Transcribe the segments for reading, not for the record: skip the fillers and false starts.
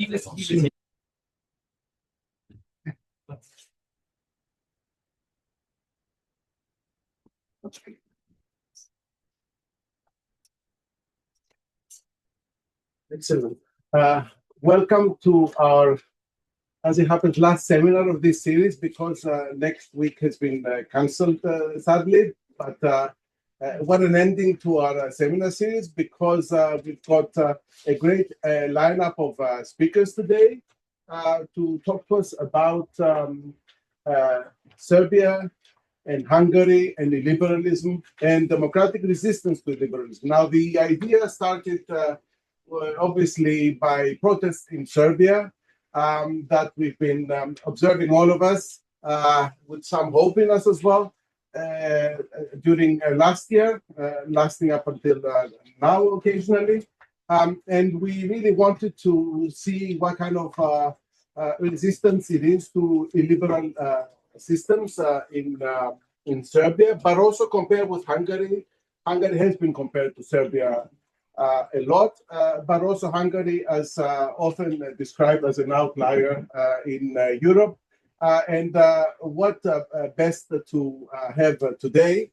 Excellent. Welcome to our, as it happens, last seminar of this series, because next week has been cancelled, sadly. But what an ending to our seminar series, because we've got a great lineup of speakers today to talk to us about Serbia and Hungary and illiberalism and democratic resistance to liberalism. Now, the idea started obviously by protests in Serbia that we've been observing, all of us, with some hope in us as well, during last year, lasting up until now occasionally. And we really wanted to see what kind of resistance it is to illiberal systems in Serbia, but also compare with Hungary. Hungary has been compared to Serbia a lot, but also Hungary as often described as an outlier in Europe. And what best to have today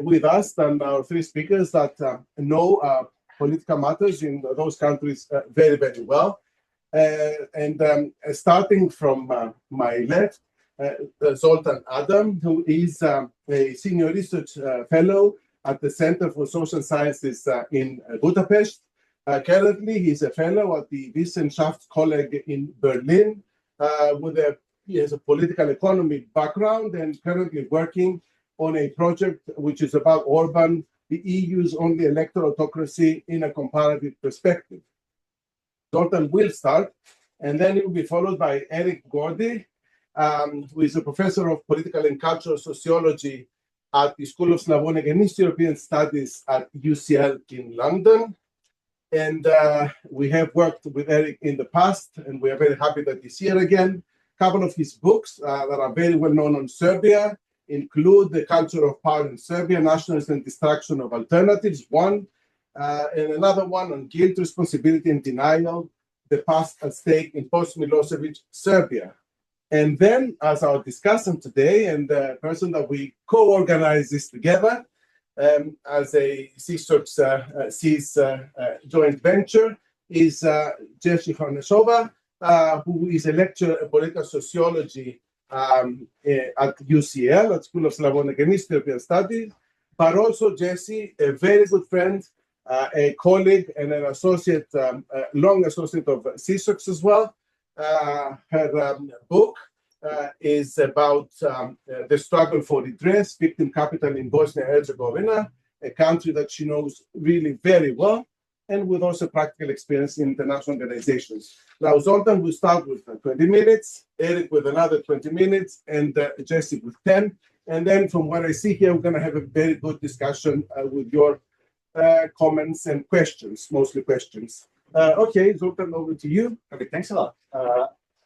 with us than our three speakers that know political matters in those countries very, very well. And starting from my left, Zoltán Ádám, who is a senior research fellow at the Center for Social Sciences in Budapest. Currently, he's a fellow at the Wissenschaftskolleg in Berlin. He has a political economy background and currently working on a project which is about Orban, the EU's only electoral autocracy in a comparative perspective. Zoltán will start, and then he will be followed by Gordy, who is a professor of political and cultural sociology at the School of Slavonic and East European Studies at UCL in London. And we have worked with Eric in the past, and we are very happy that he's here again. A couple of his books that are very well known on Serbia include The Culture of Power in Serbia, Nationalism and Destruction of Alternatives, one, and another one on Guilt, Responsibility and Denial, The Past at Stake in Post-Milosevic Serbia. And then, as our discussant today, and the person that we co-organize this together as a SEESOX joint venture, is Jessie Hronešová, who is a lecturer in political sociology at UCL, at School of Slavonic and East European Studies, but also Jessie, a very good friend, a colleague, and an associate, long associate of SEESOX as well. Her book is about the struggle for redress, victim capital in Bosnia and Herzegovina, a country that she knows really very well, and with also practical experience in international organizations. Now, Zoltán will start with 20 minutes, Eric with another 20 minutes, and Jessie with 10. And then from what I see here, we're going to have a very good discussion with your comments and questions, mostly questions. Okay, Zoltán, over to you. Okay, thanks a lot.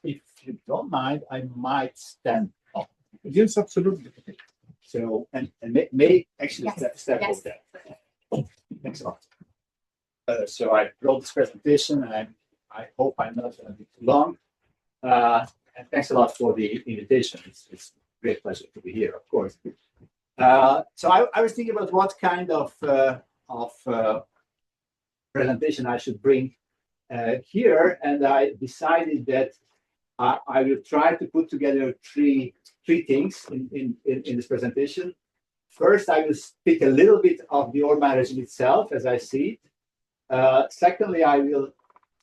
If you don't mind, I might stand up. Yes, absolutely. So, and may actually step over there. Thanks a lot. So I wrote this presentation, and I hope I'm not going to be too long. And thanks a lot for the invitation. It's a great pleasure to be here, of course. So I was thinking about what kind of presentation I should bring here, and I decided that I will try to put together three things in this presentation. First, I will speak a little bit of the Orban regime itself as I see it. Secondly, I will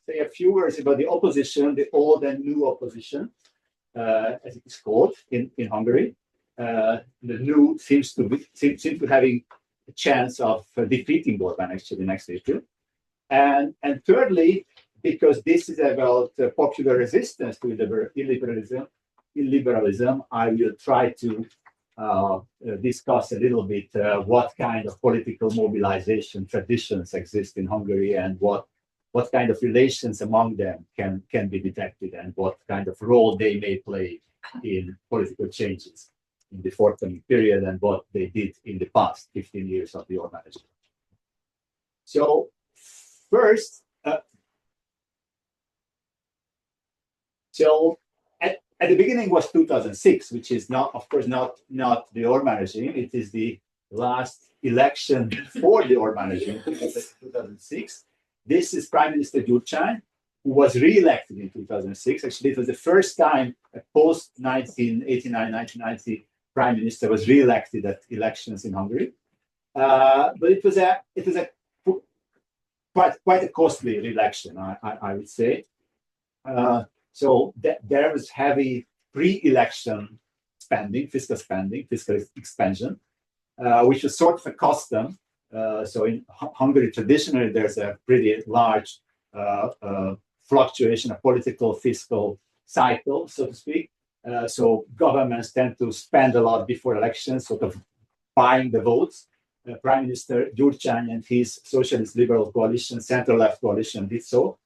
say a few words about the opposition, the old and new opposition, as it is called in Hungary. The new seems to having a chance of defeating Orban actually next April. And thirdly, because this is about popular resistance to illiberalism, I will try to discuss a little bit what kind of political mobilization traditions exist in Hungary and what kind of relations among them can be detected and what kind of role they may play in political changes in the forthcoming period and what they did in the past 15 years of the Orban regime. So first, So at the beginning was 2006, which is not, of course, not the Orbán regime. It is the last election for the Orbán regime, 2006. This is Prime Minister Gyurcsány, who was re-elected in 2006. Actually, it was the first time a post-1989, 1990 Prime Minister was re-elected at elections in Hungary. But it was a quite a costly re-election, I would say. So there was heavy pre-election spending, fiscal expansion, which was sort of a custom. So in Hungary, traditionally, there's a pretty large fluctuation of political fiscal cycle, so to speak. So governments tend to spend a lot before elections, sort of buying the votes. Prime Minister Gyurcsány and his socialist liberal coalition, center-left coalition, did so.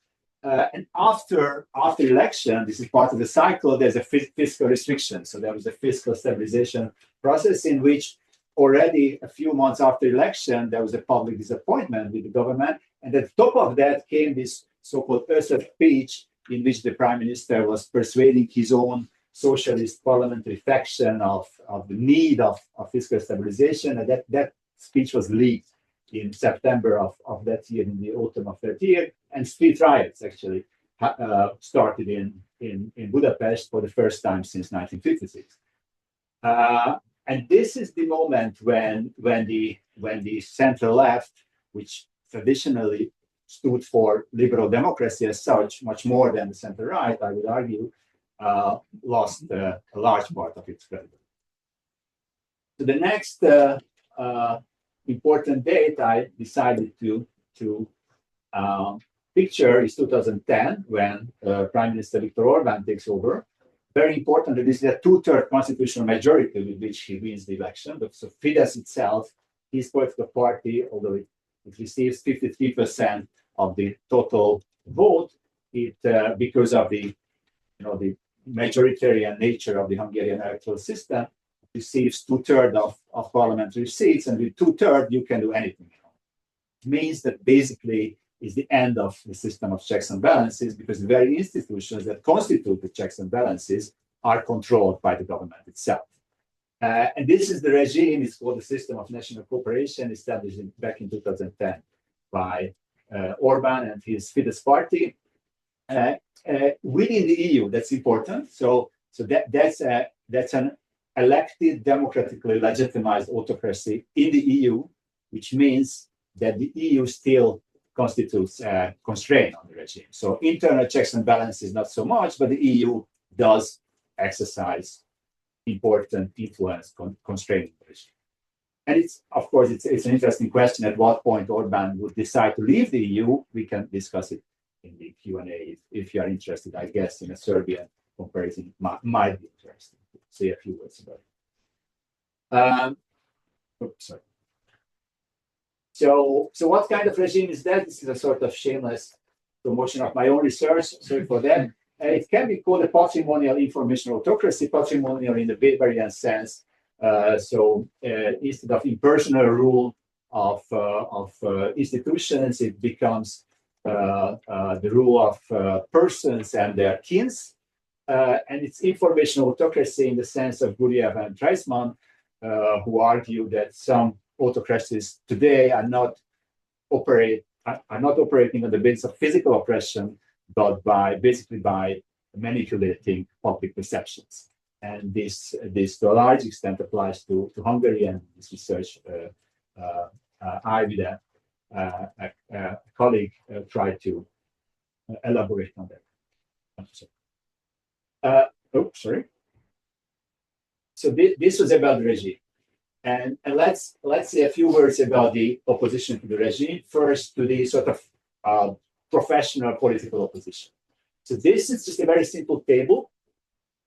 And after election, this is part of the cycle, there's a fiscal restriction. So there was a fiscal stabilization process in which already a few months after election, there was a public disappointment with the government. And at the top of that came this so-called Othon speech in which the prime minister was persuading his own socialist parliamentary faction of the need of fiscal stabilization. And that speech was leaked in September of that year, in the autumn of that year. And street riots actually started in Budapest for the first time since 1956. And this is the moment when the center left, which traditionally stood for liberal democracy as such, much more than the center right, I would argue, lost a large part of its credibility. So the next important date I decided to picture is 2010, when Prime Minister Viktor Orbán takes over. Very important that this is a two-third constitutional majority with which he wins the election. But so Fidesz itself, his political party, although it receives 53% of the total vote, it because of the majoritarian nature of the Hungarian electoral system, receives two-thirds of parliamentary seats, and with two-thirds you can do anything. It means that basically is the end of the system of checks and balances, because the very institutions that constitute the checks and balances are controlled by the government itself. And this is the regime, it's called the system of national cooperation, established back in 2010 by Orbán and his Fidesz party. Within the EU, that's important. So that's an elected, democratically legitimized autocracy in the EU, which means that the EU still constitutes a constraint on the regime. So internal checks and balances, not so much, but the EU does exercise important influence constraining the regime. And it's, of course, it's an interesting question at what point Orbán would decide to leave the EU. We can discuss it in the Q&A if you are interested. I guess in a Serbian comparison might be interesting to say a few words about it. Sorry. So what kind of regime is that? This is a sort of shameless promotion of my own research. Sorry for that. It can be called a patrimonial information autocracy, patrimonial in the Weberian sense. Instead of impersonal rule of institutions, it becomes the rule of persons and their kins. And it's information autocracy in the sense of Guriev and Treisman, who argue that some autocracies today are not operating on the basis of physical oppression, but basically by manipulating public perceptions. And this to a large extent applies to Hungary, and this research I with a colleague tried to elaborate on that. So this was about the regime. And let's say a few words about the opposition to the regime. First, to the sort of professional political opposition. So this is just a very simple table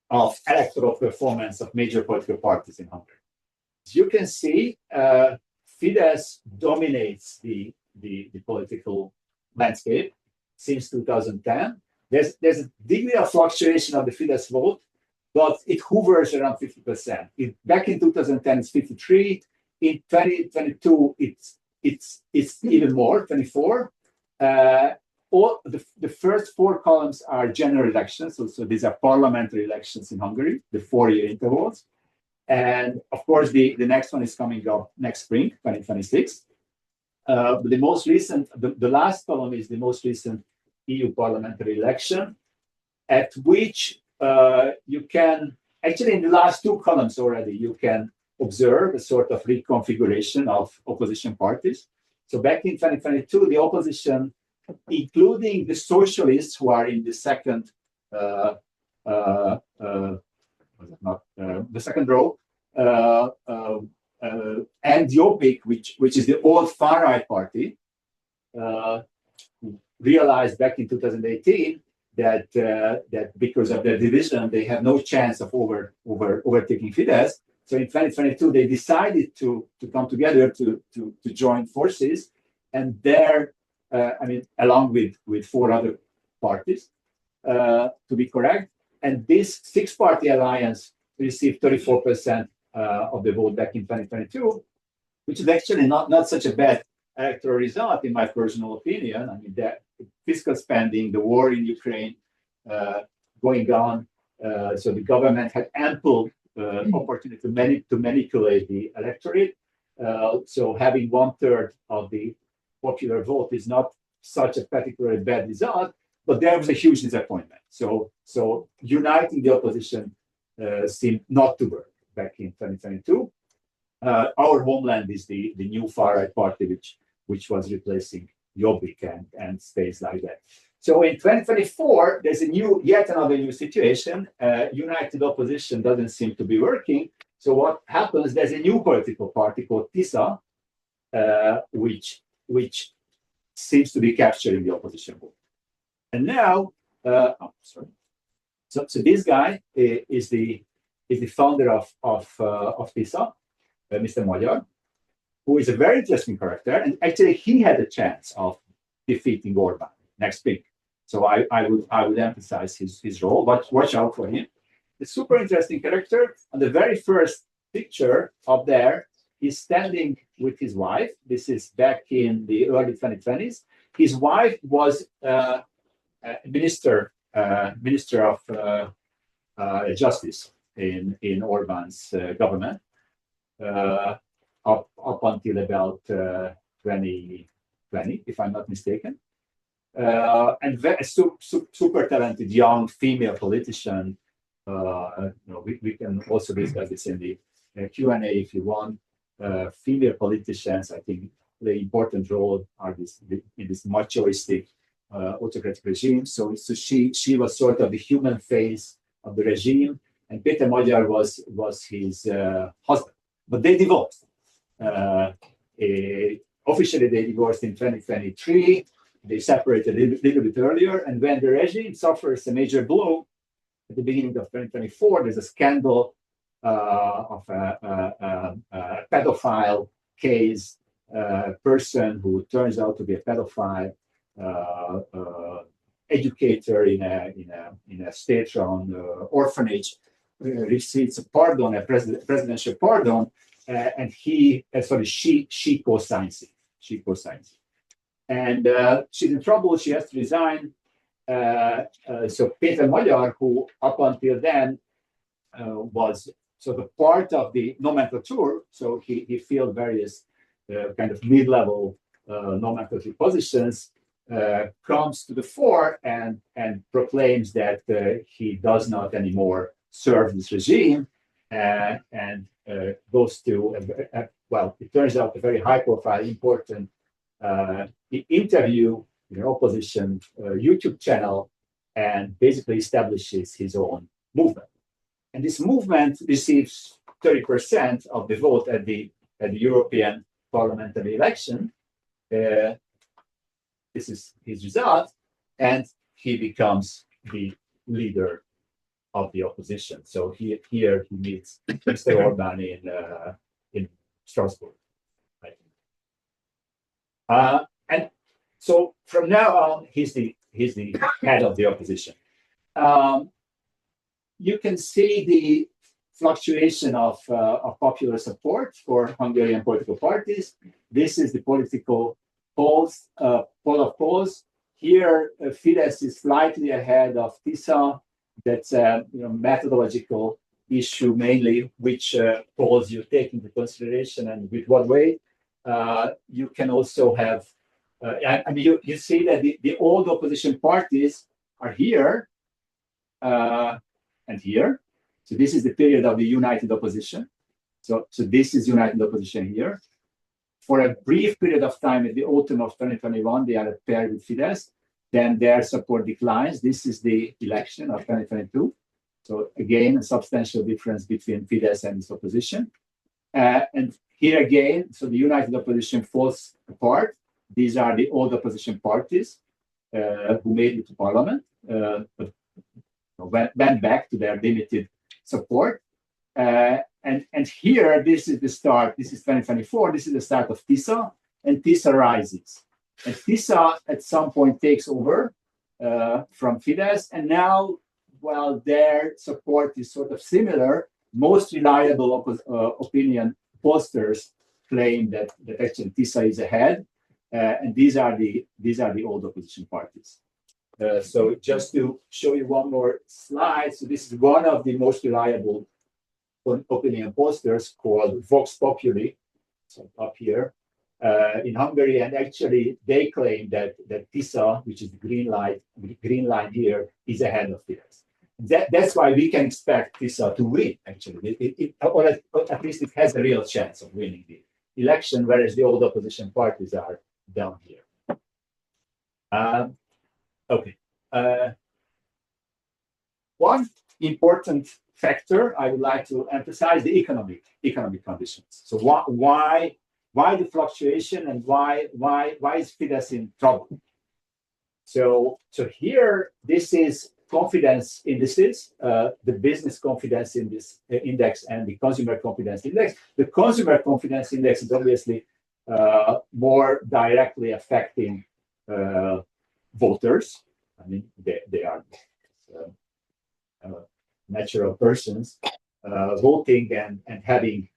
of electoral performance of major political parties in Hungary. As you can see, Fidesz dominates the political landscape since 2010. There's a degree of fluctuation of the Fidesz vote, but it hovers around 50%. Back in 2010, it's 53. In 2022, it's even more, 24. all the first 4 columns are general elections. So these are parliamentary elections in Hungary, the 4-year intervals. And of course, the next one is coming up next spring, 2026. But the most recent, the last column is the most recent EU parliamentary election, at which you can, actually in the last 2 columns already, you can observe a sort of reconfiguration of opposition parties. So back in 2022, the opposition, including the socialists who are in the second, the second row, and Jobbik, which is the old far-right party, realized back in 2018 that because of their division, they have no chance of overtaking Fidesz. So in 2022, they decided to come together to join forces, and there, along with 4 other parties, to be correct. And this 6-party alliance received 34% of the vote back in 2022, which is actually not such a bad electoral result, in my personal opinion. I mean, the fiscal spending, the war in Ukraine going on, so the government had ample opportunity to manipulate the electorate. So having 1/3 of the popular vote is not such a particularly bad result, but there was a huge disappointment. So uniting the opposition seemed not to work back in 2022. Our homeland is the new far-right party, which was replacing Jobbik and stays like that. So in 2024, there's yet another new situation. United opposition doesn't seem to be working. So what happens? There's a new political party called TISA, which seems to be capturing the opposition vote. And now, So this guy is the founder of TISA, Mr. Magyar, who is a very interesting character, and actually he had a chance of defeating Orbán next week. So I would emphasize his role, but watch out for him. The super interesting character. On the very first picture up there, he's standing with his wife. This is back in the early 2020s. His wife was minister of justice in Orbán's government up until about 2020, if I'm not mistaken. And very super talented young female politician. We can also discuss this in the Q&A if you want. Female politicians, I think, play important role in this machoistic autocratic regime. So she was sort of the human face of the regime, and Péter Magyar was his husband. But they divorced. Officially, they divorced in 2023. They separated a little bit earlier, and when the regime suffers a major blow at the beginning of 2024, there's a scandal of a pedophile case, person who turns out to be a pedophile, educator in a state-run orphanage, receives a pardon, a presidential pardon, and she co-signs it. She co-signs it. And she's in trouble. She has to resign. So Péter Magyar, who up until then was sort of part of the nomenclature, so he filled various kind of mid-level nomenclature positions, comes to the fore and proclaims that he does not anymore serve this regime, and goes to it turns out a very high-profile, important interview in an opposition YouTube channel, and basically establishes his own movement. And this movement receives 30% of the vote at the European parliamentary election. This is his result, and he becomes the leader of the opposition. So here he meets Mr. Orbán in Strasbourg. And so from now on, he's the head of the opposition. You can see the fluctuation of popular support for Hungarian political parties. This is the political poll of polls here, Fidesz is slightly ahead of TISA. That's a methodological issue mainly, which polls you take into consideration and with what way. You can also have, I mean, you see that the old opposition parties are here and here. So this is the period of the united opposition. So this is united opposition here. For a brief period of time at the autumn of 2021, they are paired with Fidesz. Then their support declines. This is the election of 2022. So again, a substantial difference between Fidesz and its opposition. And here again, so the united opposition falls apart. These are the old opposition parties who made it to parliament, but went back to their limited support. And here, this is the start. This is 2024. This is the start of TISA, and TISA rises. And TISA at some point takes over from Fidesz, and now, while their support is sort of similar, most reliable opinion pollsters claim that actually TISA is ahead, and these are the old opposition parties. So just to show you one more slide, so this is one of the most reliable opinion pollsters called Vox Populi, so up here in Hungary, and actually they claim that TISA, which is the green line here, is ahead of Fidesz. That's why we can expect TISA to win. Actually, or at least it has a real chance of winning the election, whereas the old opposition parties are down here. Okay. One important factor I would like to emphasize: the economic conditions. So why the fluctuation, and why is Fidesz in trouble? So here, this is confidence indices, the business confidence index and the consumer confidence index. The consumer confidence index is obviously more directly affecting voters. I mean, they are natural persons voting and having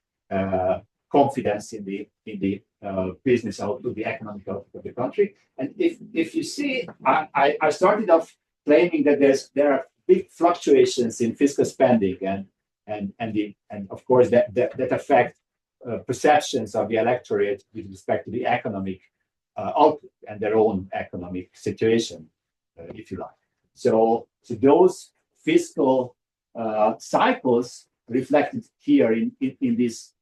confidence in the business outlook, the economic outlook of the country. And if you see, I started off claiming that there are big fluctuations in fiscal spending, and of course that affect perceptions of the electorate with respect to the economic outlook and their own economic situation, if you like. So those fiscal cycles reflected here in this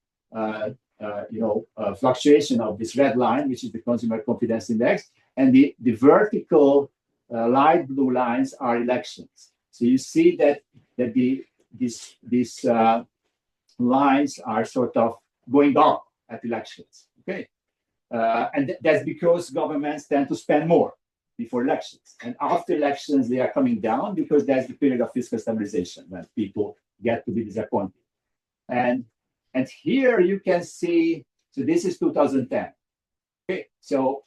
fluctuation of this red line, which is the consumer confidence index, and the vertical light blue lines are elections. So you see that these lines are sort of going up at elections. Okay, and that's because governments tend to spend more before elections, and after elections they are coming down because there's the period of fiscal stabilization when people get to be disappointed. And here you can see. So this is 2010. Okay, so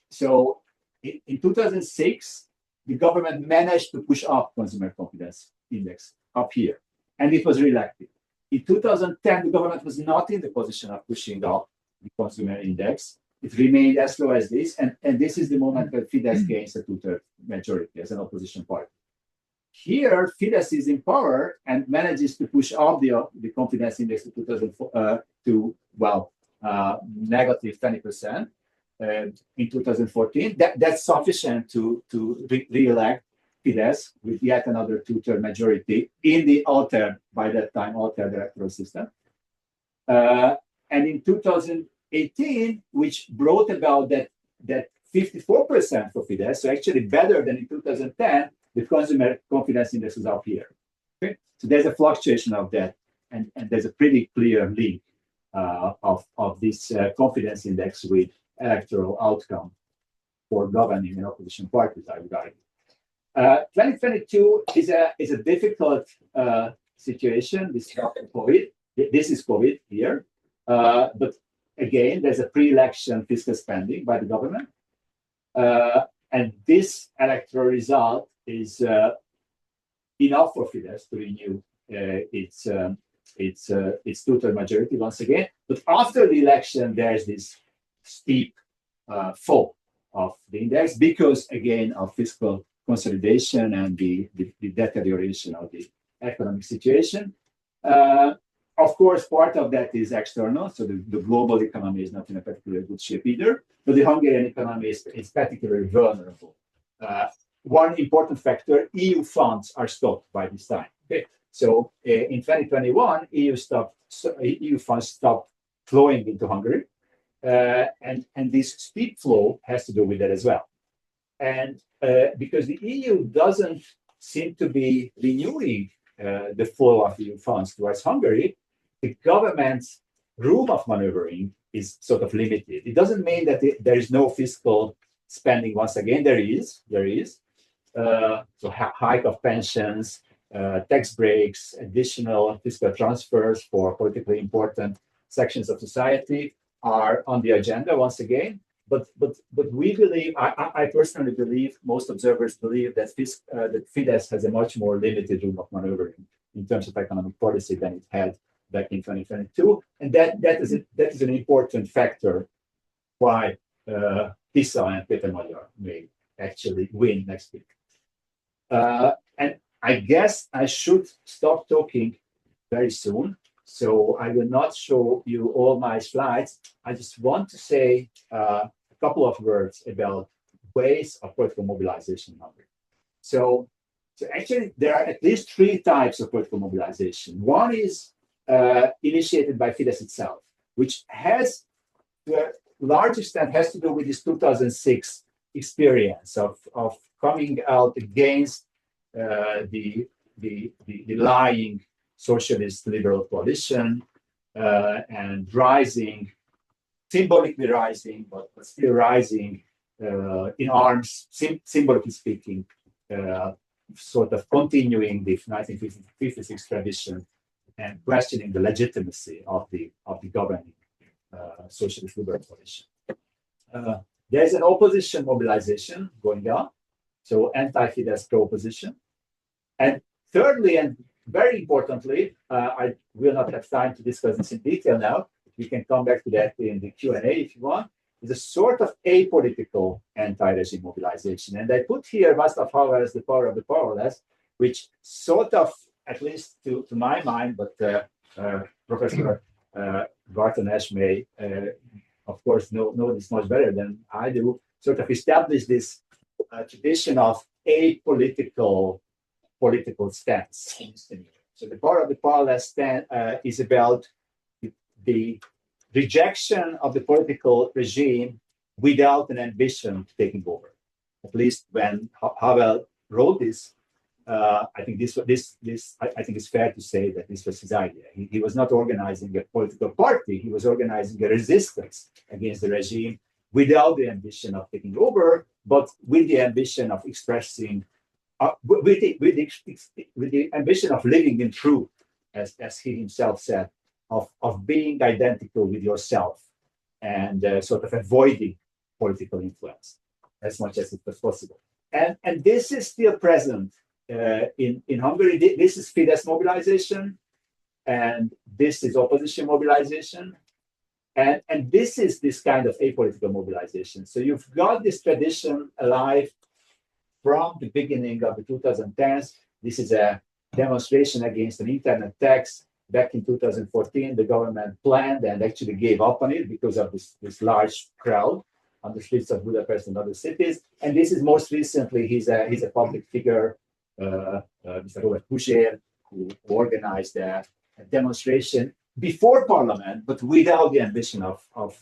in 2006. The government managed to push up consumer confidence index up here, and it was re-elected. In 2010, the government was not in the position of pushing up the consumer index. It remained as low as this, and this is the moment where Fidesz gains a two-thirds majority as an opposition party. Here, Fidesz is in power and manages to push up the confidence index to negative 20%. In 2014, that's sufficient to re-elect Fidesz with yet another two-third majority in the altered, by that time, altered electoral system. And in 2018, which brought about that 54% for Fidesz, so actually better than in 2010, the consumer confidence index is up here. Okay? So there's a fluctuation of that, and there's a pretty clear link of this confidence index with electoral outcome for governing and opposition parties, I would argue. 2022 is a difficult situation. This is COVID. This is COVID here, but again, there's a pre-election fiscal spending by the government, and this electoral result is enough for Fidesz to renew its two-third majority once again. But after the election, there's this steep fall. of the index because, again, of fiscal consolidation and the deterioration of the economic situation. Of course, part of that is external, so the global economy is not in a particularly good shape either, but the Hungarian economy is particularly vulnerable. One important factor, EU funds are stopped by this time. Okay? So in 2021, EU funds stopped flowing into Hungary, and this steep flow has to do with that as well. And because the EU doesn't seem to be renewing the flow of EU funds towards Hungary, the government's room of maneuvering is sort of limited. It doesn't mean that there is no fiscal spending. Once again, there is. So hike of pensions, tax breaks, additional fiscal transfers for politically important sections of society are on the agenda once again. But we believe, I personally believe, most observers believe that Fidesz has a much more limited room of maneuvering in terms of economic policy than it had back in 2022, and that is an important factor why Tisza and Péter Magyar may actually win next week. And I guess I should stop talking very soon, so I will not show you all my slides. I just want to say a couple of words about ways of political mobilization in Hungary. So actually, there are at least three types of political mobilization. One is initiated by Fidesz itself, which has, to a large extent, has to do with this 2006 experience of coming out against the lying socialist liberal coalition and rising, symbolically rising, but still rising in arms, symbolically speaking, sort of continuing the 1956 tradition and questioning the legitimacy of the governing socialist liberal coalition. There's an opposition mobilization going on, so anti-Fidesz pro-opposition. And thirdly, and very importantly, I will not have time to discuss this in detail now. We can come back to that in the Q&A if you want. Is a sort of apolitical anti-regime mobilization. And I put here Václav Havel's The Power of the Powerless, which sort of, at least to my mind, but Professor Barton may, of course, know this much better than I do, sort of established this tradition of apolitical political stance. So the Power of the Powerless is about the rejection of the political regime without an ambition to taking over. At least when Havel wrote this, I think it's fair to say that this was his idea. He was not organizing a political party; he was organizing a resistance against the regime without the ambition of taking over, but with the ambition of expressing, with the ambition of living in truth, as he himself said, of being identical with yourself and sort of avoiding political influence as much as it was possible. And this is still present in Hungary. This is Fidesz mobilization, and this is opposition mobilization, and this is this kind of apolitical mobilization. So you've got this tradition alive from the beginning of the 2010s. This is a demonstration against an internet tax. Back in 2014, the government planned and actually gave up on it because of this large crowd on the streets of Budapest and other cities. And this is most recently, he's a public figure, Mr. Robert Pusér, who organized a demonstration before Parliament, but without the ambition of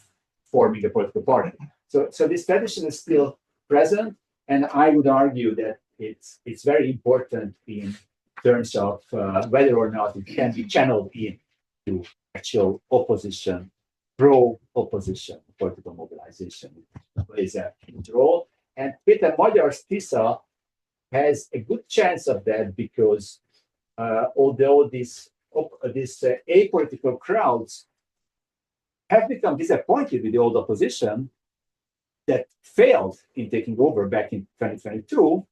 forming a political party. So this tradition is still present, and I would argue that it's very important in terms of whether or not it can be channeled into actual opposition, pro-opposition political mobilization. It plays a huge role. And Péter Magyar's Tisza has a good chance of that because although these apolitical crowds have become disappointed with the old opposition that failed in taking over back in 2022,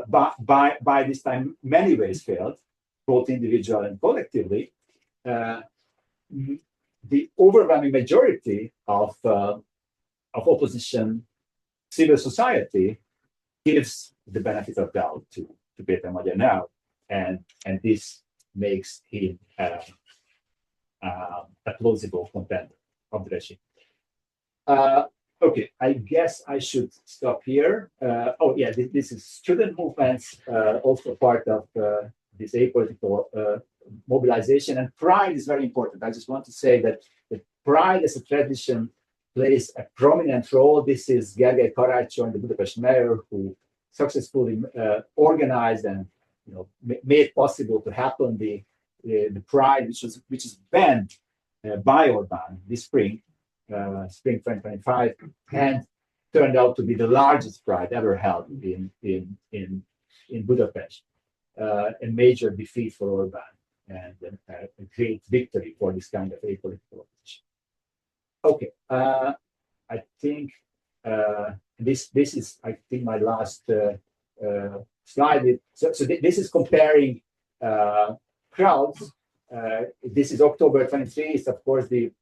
by this time, many ways failed, both individual and collectively. The overwhelming majority of opposition civil society gives the benefit of doubt to Peter Magyar now, and this makes him a plausible contender of the regime. Okay, I guess I should stop here. Oh yeah, this is student movements, also part of this apolitical mobilization, and pride is very important. I just want to say that pride as a tradition plays a prominent role. This is Gergely Karácsony, the Budapest mayor, who successfully organized and made possible to happen the pride, which is banned by Orbán this spring, spring 2025, and turned out to be the largest pride ever held in Budapest. A major defeat for Orbán and a great victory for this kind of apolitical opposition. Okay, I think this is my last slide. So this is comparing crowds. This is October 23. It's of course the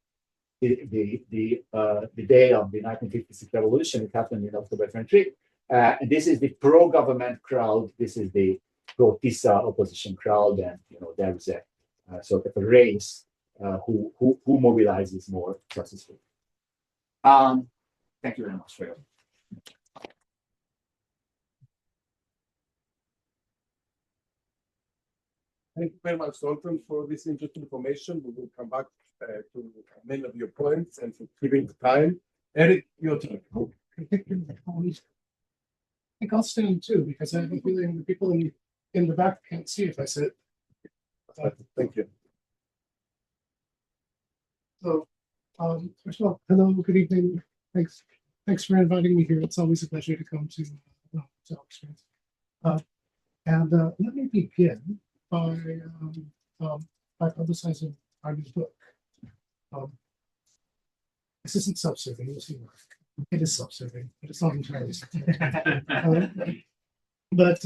day of the 1956 revolution. It happened in October 23. And this is the pro-government crowd. This is the pro-Tisa opposition crowd, and there is a sort of a race who mobilizes more successfully. Thank you very much for your. Thank you very much, Zoltán, for this interesting information. We will come back to many of your points and for keeping the time. Eric, your turn. I think I'll stand too, because I have a feeling the people in the back can't see if I sit. Thank you. So, first of all, hello, good evening. Thanks for inviting me here. It's always a pleasure to come to Oxford. And let me begin by publicizing our new book. This isn't self-serving, you'll see why. It is self-serving, but it's not entirely self-serving. But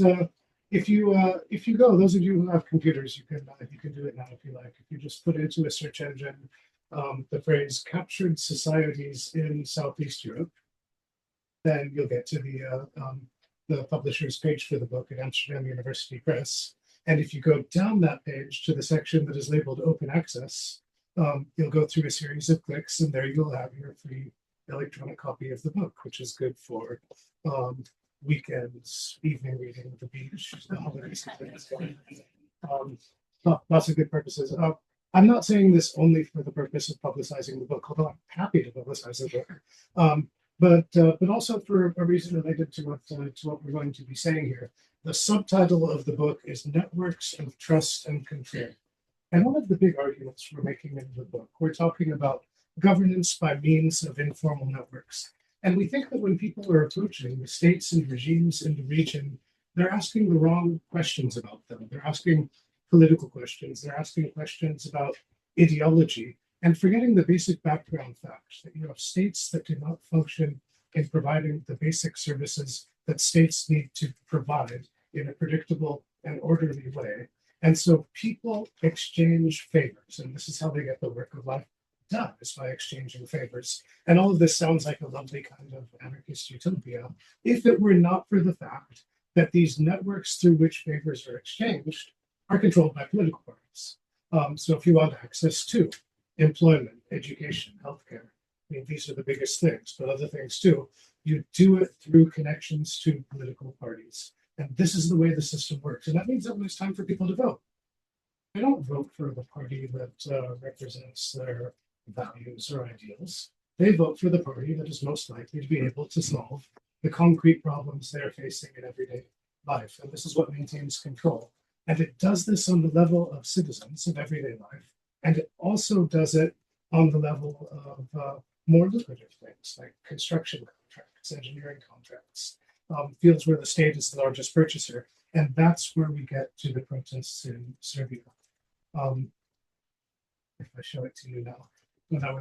if you go, those of you who have computers, you can do it now if you like. If you just put into a search engine the phrase "captured societies in Southeast Europe," then you'll get to the publisher's page for the book at Amsterdam University Press. And if you go down that page to the section that is labeled "Open Access," you'll go through a series of clicks, and there you'll have your free electronic copy of the book, which is good for weekends, evening reading at the beach, holidays. Lots of good purposes. I'm not saying this only for the purpose of publicizing the book, although I'm happy to publicize the book, but also for a reason related to what we're going to be saying here. The subtitle of the book is Networks of Trust and Control. And one of the big arguments we're making in the book, we're talking about governance by means of informal networks. And we think that when people are approaching the states and regimes in the region, they're asking the wrong questions about them. They're asking political questions. They're asking questions about ideology and forgetting the basic background facts that you have states that do not function in providing the basic services that states need to provide in a predictable and orderly way. And so people exchange favors, and this is how they get the work of life done, is by exchanging favors. And all of this sounds like a lovely kind of anarchist utopia, if it were not for the fact that these networks through which favors are exchanged are controlled by political parties. So if you want access to employment, education, healthcare, I mean, these are the biggest things, but other things too, you do it through connections to political parties. And this is the way the system works. And that means that when it's time for people to vote, they don't vote for the party that represents their values or ideals. They vote for the party that is most likely to be able to solve the concrete problems they're facing in everyday life. And this is what maintains control. And it does this on the level of citizens of everyday life. And it also does it on the level of more lucrative things like construction contracts, engineering contracts, fields where the state is the largest purchaser. And that's where we get to the protests in Serbia. If I show it to you now, when I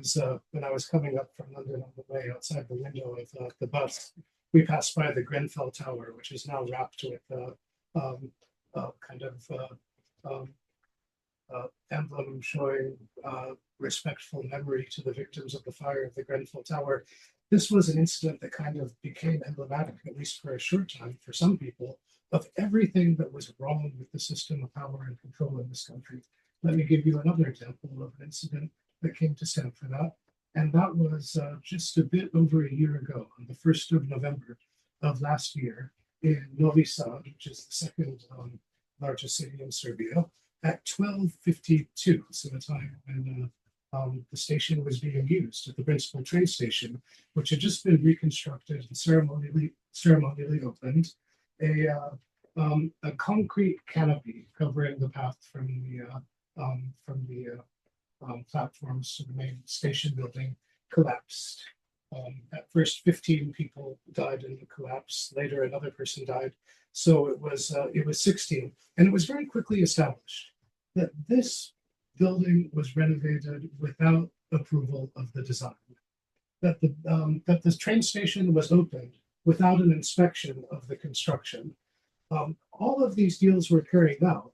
was coming up from London on the way outside the window of the bus, we passed by the Grenfell Tower, which is now wrapped with kind of emblem showing respectful memory to the victims of the fire of the Grenfell Tower. This was an incident that kind of became emblematic, at least for a short time, for some people, of everything that was wrong with the system of power and control in this country. Let me give you another example of an incident that came to stand for that. And that was just a bit over a year ago, on the 1st of November of last year, in Novi Sad, which is the second largest city in Serbia, at 12:52, so the time when the station was being used at the principal train station, which had just been reconstructed and ceremonially opened. A concrete canopy covering the path from the platforms to the main station building collapsed. At first, 15 people died in the collapse. Later, another person died. So it was 16, and it was very quickly established that this building was renovated without approval of the design. That the train station was opened without an inspection of the construction. All of these deals were carried out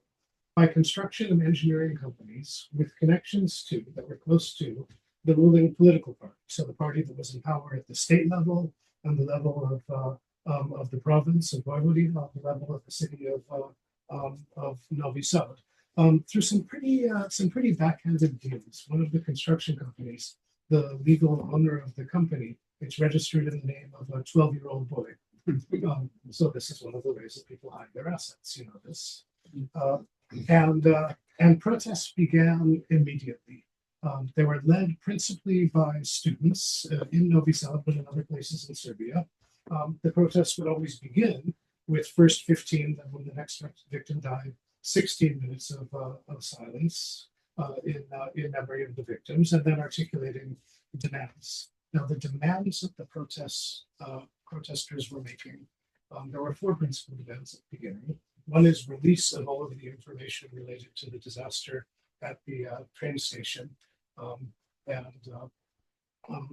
by construction and engineering companies with connections to that were close to the ruling political party. So the party that was in power at the state level and the level of the province of Vojvodina, at the level of the city of Novi Sad, through some pretty backhanded deals. One of the construction companies, the legal owner of the company, it's registered in the name of a 12-year-old boy. So this is one of the ways that people hide their assets. You know this. And protests began immediately. They were led principally by students in Novi Sad, but in other places in Serbia. The protests would always begin with first 15, then when the next victim died, 16 minutes of silence in memory of the victims, and then articulating demands. Now, the demands that the protesters were making, there were four principal demands at the beginning. One is release of all of the information related to the disaster at the train station.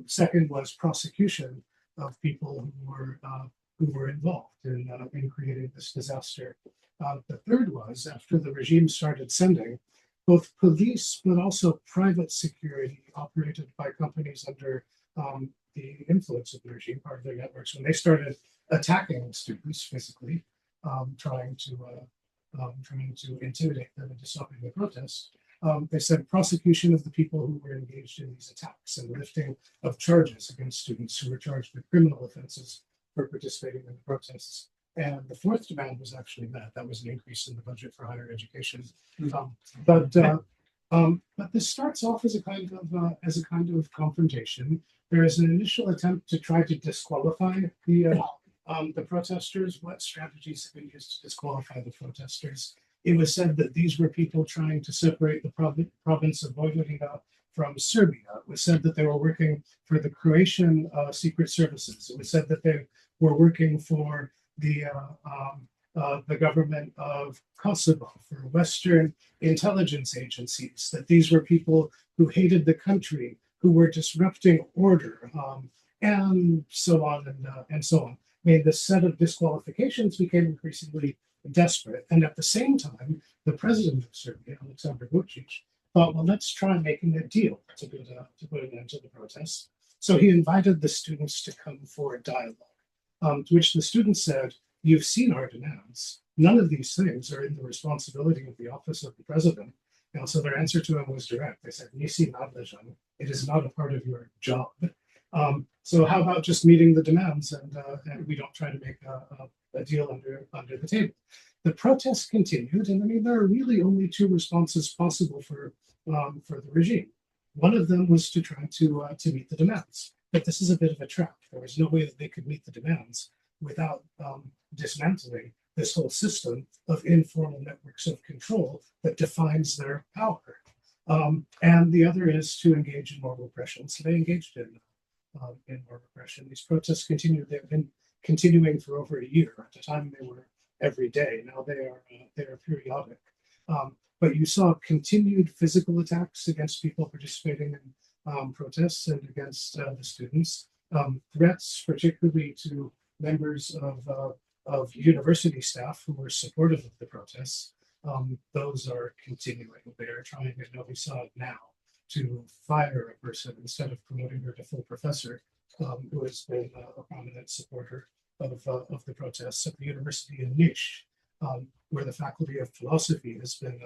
Second was prosecution of people who were involved in creating this disaster. The third was, after the regime started sending both police but also private security operated by companies under the influence of the regime, part of their networks, when they started attacking students physically, trying to intimidate them into stopping the protest. They said prosecution of the people who were engaged in these attacks and lifting of charges against students who were charged with criminal offenses for participating in the protests. And the fourth demand was actually met. That was an increase in the budget for higher education. But this starts off as a kind of confrontation. There is an initial attempt to try to disqualify the protesters. What strategies have been used to disqualify the protesters? It was said that these were people trying to separate the province of Vojvodina from Serbia. It was said that they were working for the Croatian secret services. It was said that they were working for the government of Kosovo, for Western intelligence agencies, that these were people who hated the country, who were disrupting order, and so on and so on. I mean, the set of disqualifications became increasingly desperate. And at the same time, the president of Serbia, Aleksandar Vučić, thought, well, let's try making a deal to put an end to the protests. So he invited the students to come for a dialogue, to which the students said, you've seen our demands. None of these things are in the responsibility of the office of the president. And so their answer to him was direct. They said, Nisi nadležan, it is not a part of your job. So how about just meeting the demands and we don't try to make a deal under the table. The protests continued, and I mean there are really only two responses possible for the regime. One of them was to try to meet the demands, but this is a bit of a trap. There was no way that they could meet the demands without dismantling this whole system of informal networks of control that defines their power. And the other is to engage in more repression. So they engaged in more repression. These protests continued. They've been continuing for over a year. At the time, they were every day. Now they are periodic. But you saw continued physical attacks against people participating in protests and against the students. Threats, particularly to members of university staff who were supportive of the protests. those are continuing. They are trying at Novi Sad now to fire a person instead of promoting her to full professor, who has been a prominent supporter of the protests at the university in Niš, where the faculty of philosophy has been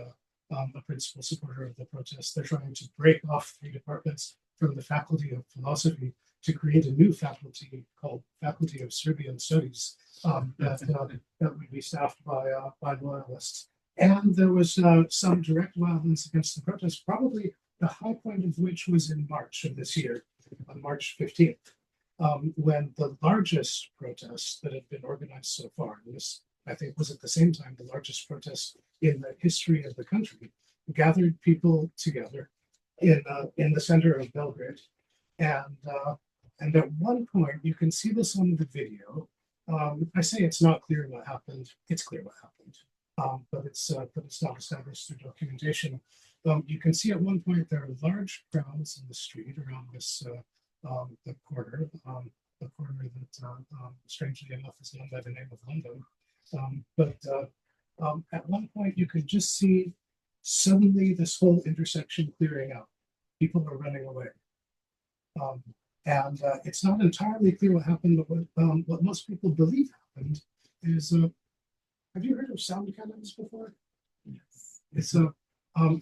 a principal supporter of the protests. They're trying to break off 3 departments from the faculty of philosophy to create a new faculty called Faculty of Serbian Studies that would be staffed by loyalists. And there was some direct violence against the protests, probably the high point of which was in March of this year, on March 15th, when the largest protest that had been organized so far, and this I think was at the same time the largest protest in the history of the country, gathered people together in the center of Belgrade. And at one point, you can see this on the video. I say it's not clear what happened. It's clear what happened, but it's not established through documentation. You can see at one point there are large crowds in the street around this the corner that strangely enough is known by the name of London. But at one point you could just see suddenly this whole intersection clearing out. People are running away. And it's not entirely clear what happened, but what most people believe happened is, have you heard of sound cannons before? Yes. It's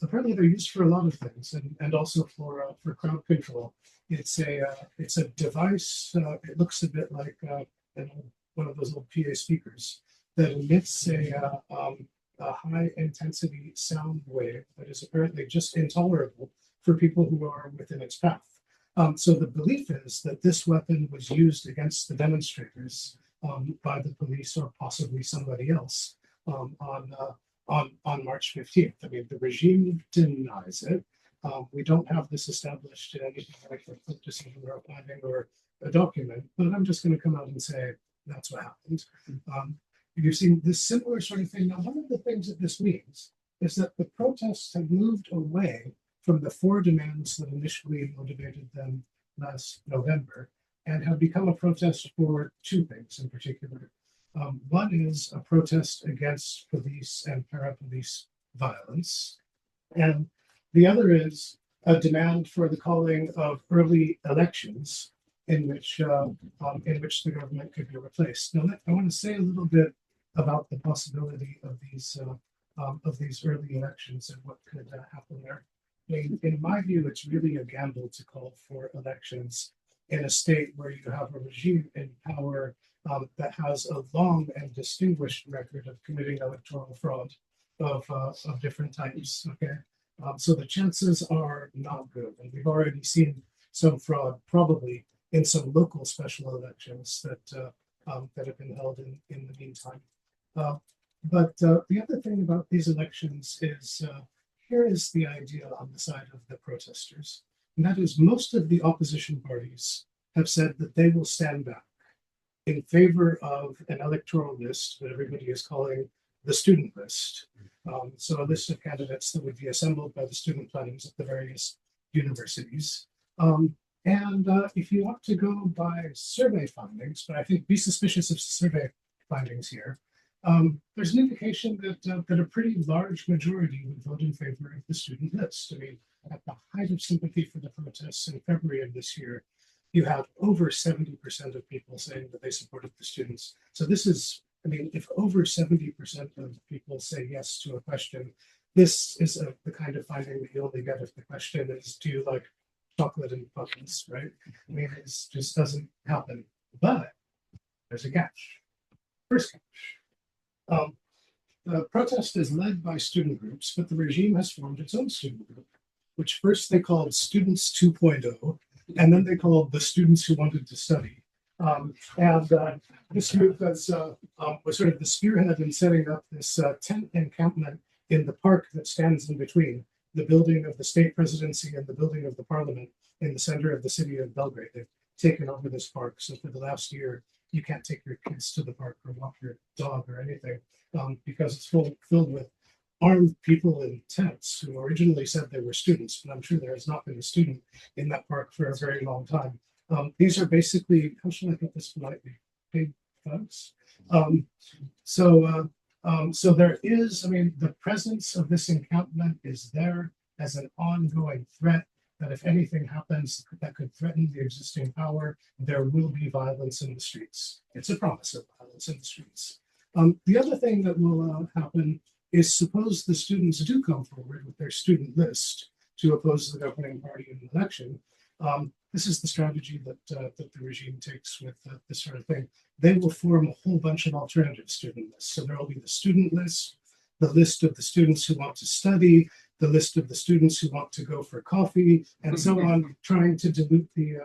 apparently they're used for a lot of things, and also for crowd control. It's a device. It looks a bit like one of those old PA speakers that emits a high intensity sound wave that is apparently just intolerable for people who are within its path. So the belief is that this weapon was used against the demonstrators by the police or possibly somebody else on March 15th. I mean, the regime denies it. We don't have this established in anything like a court decision or a finding or a document, but I'm just going to come out and say that's what happened. You've seen this similar sort of thing. Now, one of the things that this means is that the protests have moved away from the 4 demands that initially motivated them last November and have become a protest for 2 things in particular. One is a protest against police and para-police violence, and the other is a demand for the calling of early elections in which the government could be replaced. Now, I want to say a little bit about the possibility of these early elections and what could happen there. In my view, it's really a gamble to call for elections in a state where you have a regime in power that has a long and distinguished record of committing electoral fraud of different types. Okay, so the chances are not good, and we've already seen some fraud probably in some local special elections that have been held in the meantime. But the other thing about these elections is here is the idea on the side of the protesters, and that is most of the opposition parties have said that they will stand back in favor of an electoral list that everybody is calling the student list. So a list of candidates that would be assembled by the student plannings at the various universities. And if you want to go by survey findings, but I think be suspicious of survey findings here, there's an indication that a pretty large majority would vote in favor of the student list. I mean, at the height of sympathy for the protests in February of this year, you have over 70% of people saying that they supported the students. So this is, I mean, if over 70% of people say yes to a question, this is the kind of finding that you only get if the question is, do you like chocolate and puffins, right? I mean, it just doesn't happen. But there's a catch. First catch. The protest is led by student groups, but the regime has formed its own student group, which first they called Students 2.0, and then they called the Students Who Wanted to Study. This group was sort of the spearhead in setting up this tent encampment in the park that stands in between the building of the state presidency and the building of the parliament in the center of the city of Belgrade. They've taken over this park, so for the last year, you can't take your kids to the park or walk your dog or anything because it's filled with armed people in tents who originally said they were students, but I'm sure there has not been a student in that park for a very long time. These are basically, how should I put this politely, big thugs. So So there is, I mean, the presence of this encampment is there as an ongoing threat that if anything happens that could threaten the existing power, there will be violence in the streets. It's a promise of violence in the streets. The other thing that will happen is suppose the students do come forward with their student list to oppose the governing party in an election. This is the strategy that the regime takes with this sort of thing. They will form a whole bunch of alternative student lists. So there will be the student list, the list of the students who want to study, the list of the students who want to go for coffee, and so on, trying to dilute the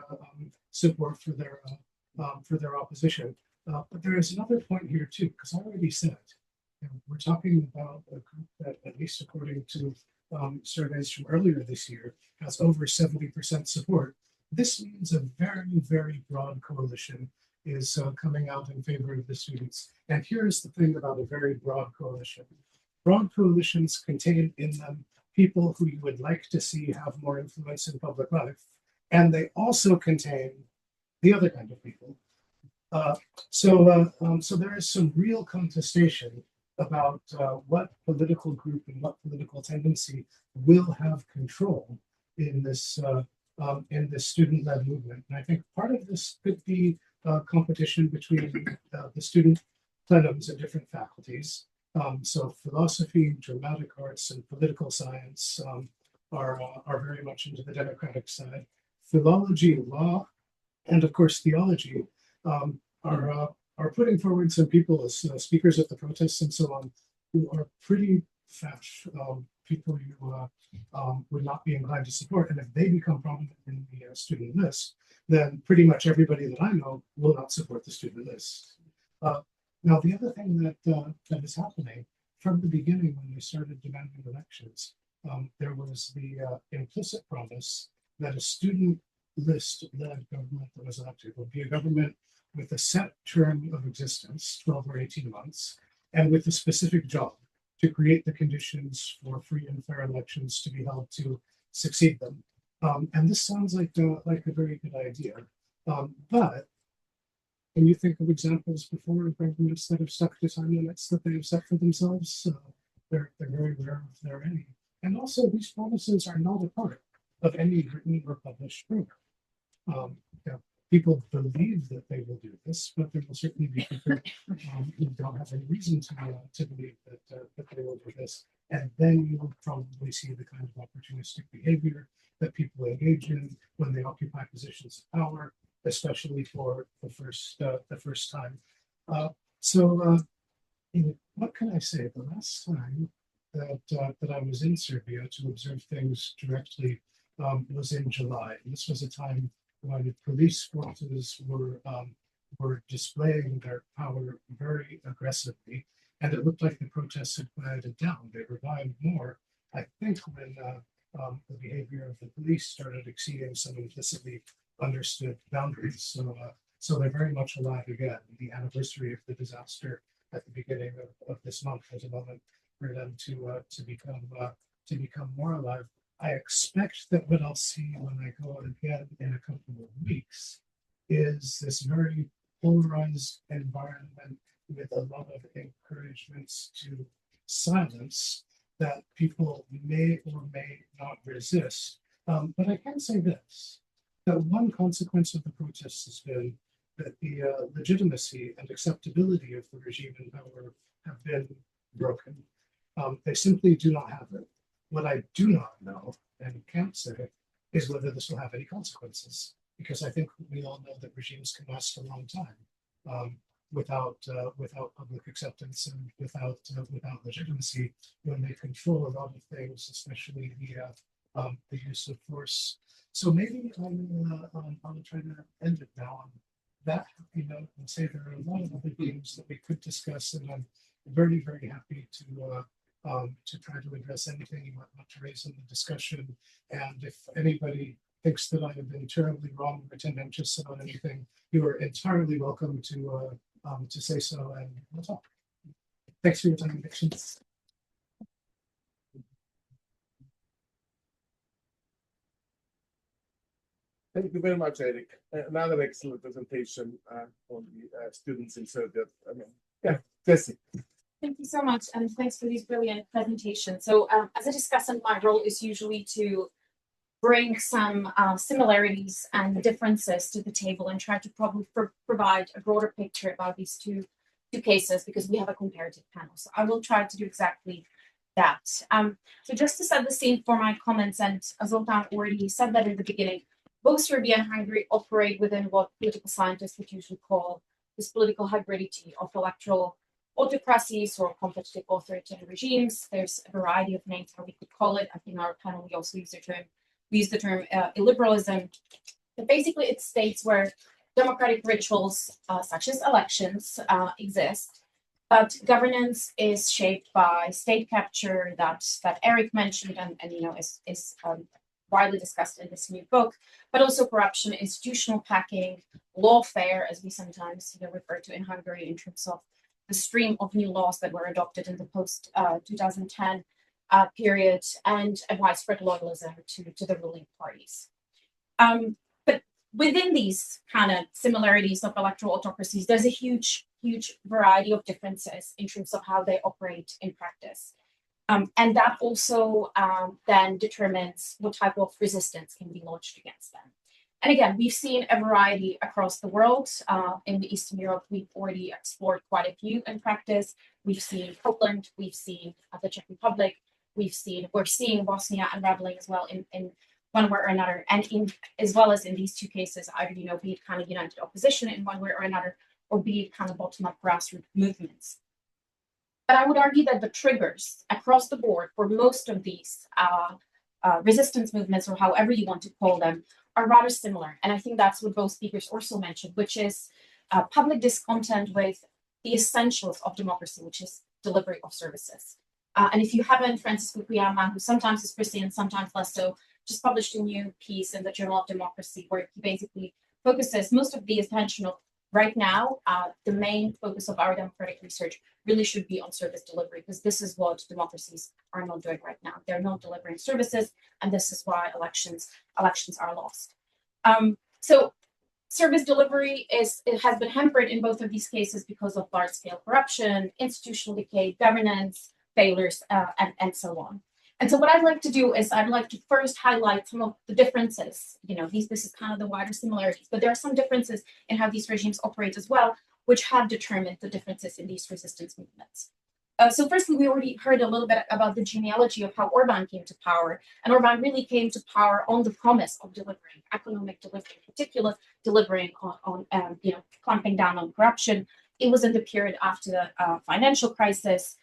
support for their opposition. But there is another point here too, because I already said we're talking about a group that, at least according to surveys from earlier this year, has over 70% support. This means a very, very broad coalition is coming out in favor of the students. And here's the thing about a very broad coalition. Broad coalitions contain in them people who you would like to see have more influence in public life. And they also contain the other kind of people. So there is some real contestation about what political group and what political tendency will have control in this student-led movement. And I think part of this could be competition between the student plenums at different faculties. So philosophy, dramatic arts, and political science are very much into the democratic side. Philology, law, and of course theology are putting forward some people as speakers at the protests and so on who are pretty fash people you would not be inclined to support. And if they become prominent in the student list, then pretty much everybody that I know will not support the student list. Now, the other thing that is happening from the beginning when they started demanding elections, there was the implicit promise that a student list-led government that was elected would be a government with a set term of existence, 12 or 18 months, and with a specific job to create the conditions for free and fair elections to be held to succeed them. And this sounds like a very good idea. But can you think of examples before of governments that have stuck to time limits that they have set for themselves? They're very rare if there are any. And also, these promises are not a part of any written or published program. People believe that they will do this, but there will certainly be people who don't have any reason to believe that they will do this. And then you will probably see the kind of opportunistic behavior that people engage in when they occupy positions of power, especially for the first time. What can I say? The last time that I was in Serbia to observe things directly was in July. And this was a time when the police forces were displaying their power very aggressively, and it looked like the protests had quieted down. They revived more, I think, when the behavior of the police started exceeding some implicitly understood boundaries. So they're very much alive again. The anniversary of the disaster at the beginning of this month was a moment for them to become more alive. I expect that what I'll see when I go again in a couple of weeks is this very polarized environment with a lot of encouragements to silence that people may or may not resist. But I can say this, that one consequence of the protests has been that the legitimacy and acceptability of the regime in power have been broken. They simply do not have it. What I do not know and can't say is whether this will have any consequences, because I think we all know that regimes can last a long time without public acceptance and without legitimacy when they control a lot of things, especially the use of force. So maybe I'll try to end it now on that happy note and say there are a lot of other things that we could discuss, and I'm very, very happy to try to address anything you might want to raise in the discussion. And if anybody thinks that I have been terribly wrong or tendentious about anything, you are entirely welcome to say so, and we'll talk. Thanks for your time and patience. Thank you very much, Eric. Another excellent presentation on the students in Serbia. Jessie. Thank you so much, and thanks for these brilliant presentations. So as a discussant, my role is usually to bring some similarities and differences to the table and try to probably provide a broader picture about these two cases, because we have a comparative panel. So I will try to do exactly that. So just to set the scene for my comments, and Zoltán already said that in the beginning, both Serbia and Hungary operate within what political scientists would usually call this political hybridity of electoral autocracies or competitive authoritarian regimes. There's a variety of names how we could call it. I think in our panel we also use the term illiberalism. But basically, it's states where democratic rituals such as elections exist, but governance is shaped by state capture that Eric mentioned and is widely discussed in this new book, but also corruption, institutional packing, lawfare, as we sometimes refer to in Hungary in terms of the stream of new laws that were adopted in the post 2010 period, and a widespread loyalism to the ruling parties. But within these kind of similarities of electoral autocracies, there's a huge variety of differences in terms of how they operate in practice. And that also then determines what type of resistance can be launched against them. And again, we've seen a variety across the world. In Eastern Europe, we've already explored quite a few in practice. We've seen Poland, we've seen the Czech Republic, we're seeing Bosnia unraveling as well in one way or another. And as well as in these two cases, either, be it kind of united opposition in one way or another, or be it kind of bottom-up grassroots movements. But I would argue that the triggers across the board for most of these resistance movements, or however you want to call them, are rather similar. And I think that's what both speakers also mentioned, which is public discontent with the essentials of democracy, which is delivery of services. And if you haven't, Francis Fukuyama, who sometimes is prissy and sometimes less so, just published a new piece in the Journal of Democracy where he basically focuses most of the attention of right now, the main focus of our democratic research really should be on service delivery, because this is what democracies are not doing right now. They're not delivering services, and this is why elections are lost. So service delivery has been hampered in both of these cases because of large-scale corruption, institutional decay, governance failures, and so on. And so what I'd like to do is I'd like to first highlight some of the differences. This is kind of the wider similarities, but there are some differences in how these regimes operate as well, which have determined the differences in these resistance movements. So firstly, we already heard a little bit about the genealogy of how Orban came to power. And Orban really came to power on the promise of delivering, economic delivery in particular, delivering on clamping down on corruption. It was in the period after the financial crisis.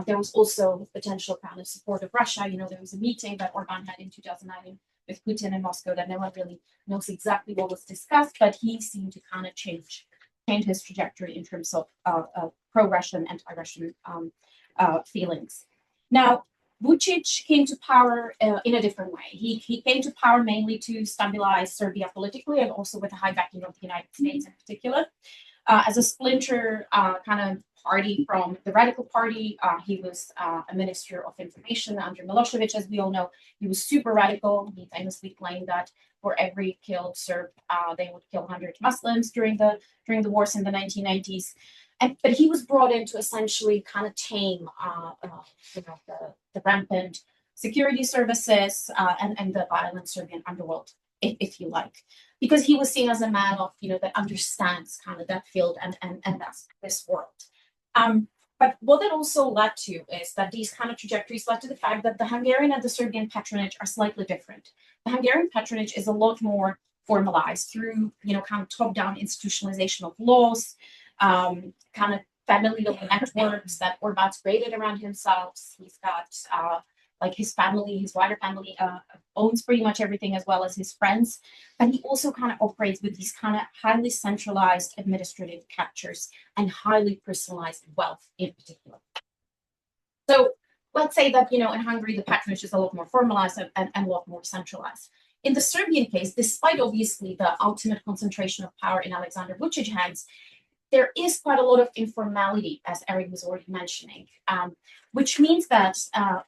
There was also potential kind of support of Russia. There was a meeting that Orban had in 2009 with Putin in Moscow that no one really knows exactly what was discussed, but he seemed to kind of change his trajectory in terms of pro-Russian, anti-Russian feelings. Now, Vučić came to power in a different way. He came to power mainly to stabilize Serbia politically, and also with the high backing of the United States in particular. As a splinter kind of party from the Radical Party, he was a minister of information under Milosevic, as we all know. He was super radical. He famously claimed that for every killed Serb, they would kill 100 Muslims during the wars in the 1990s. But he was brought in to essentially kind of tame the rampant security services and the violent Serbian underworld, if you like, because he was seen as a man of that understands kind of that field and that's this world. But what it also led to is that these kind of trajectories led to the fact that the Hungarian and the Serbian patronage are slightly different. The Hungarian patronage is a lot more formalized through kind of top-down institutionalization of laws, kind of familial networks that Orban's created around himself. He's got his family, his wider family owns pretty much everything, as well as his friends. But he also kind of operates with these kind of highly centralized administrative captures and highly personalized wealth in particular. So let's say that, in Hungary, the patronage is a lot more formalized and a lot more centralized. In the Serbian case, despite obviously the ultimate concentration of power in Alexander Vučić's hands, there is quite a lot of informality, as Eric was already mentioning, which means that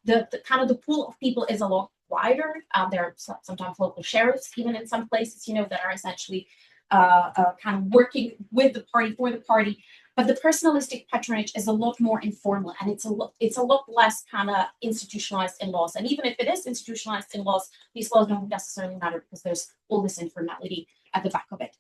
the kind of the pool of people is a lot wider. There are sometimes local sheriffs, even in some places, that are essentially kind of working with the party, for the party. But the personalistic patronage is a lot more informal, and it's a lot less kind of institutionalized in laws. And even if it is institutionalized in laws, these laws don't necessarily matter because there's all this informality at the back of it.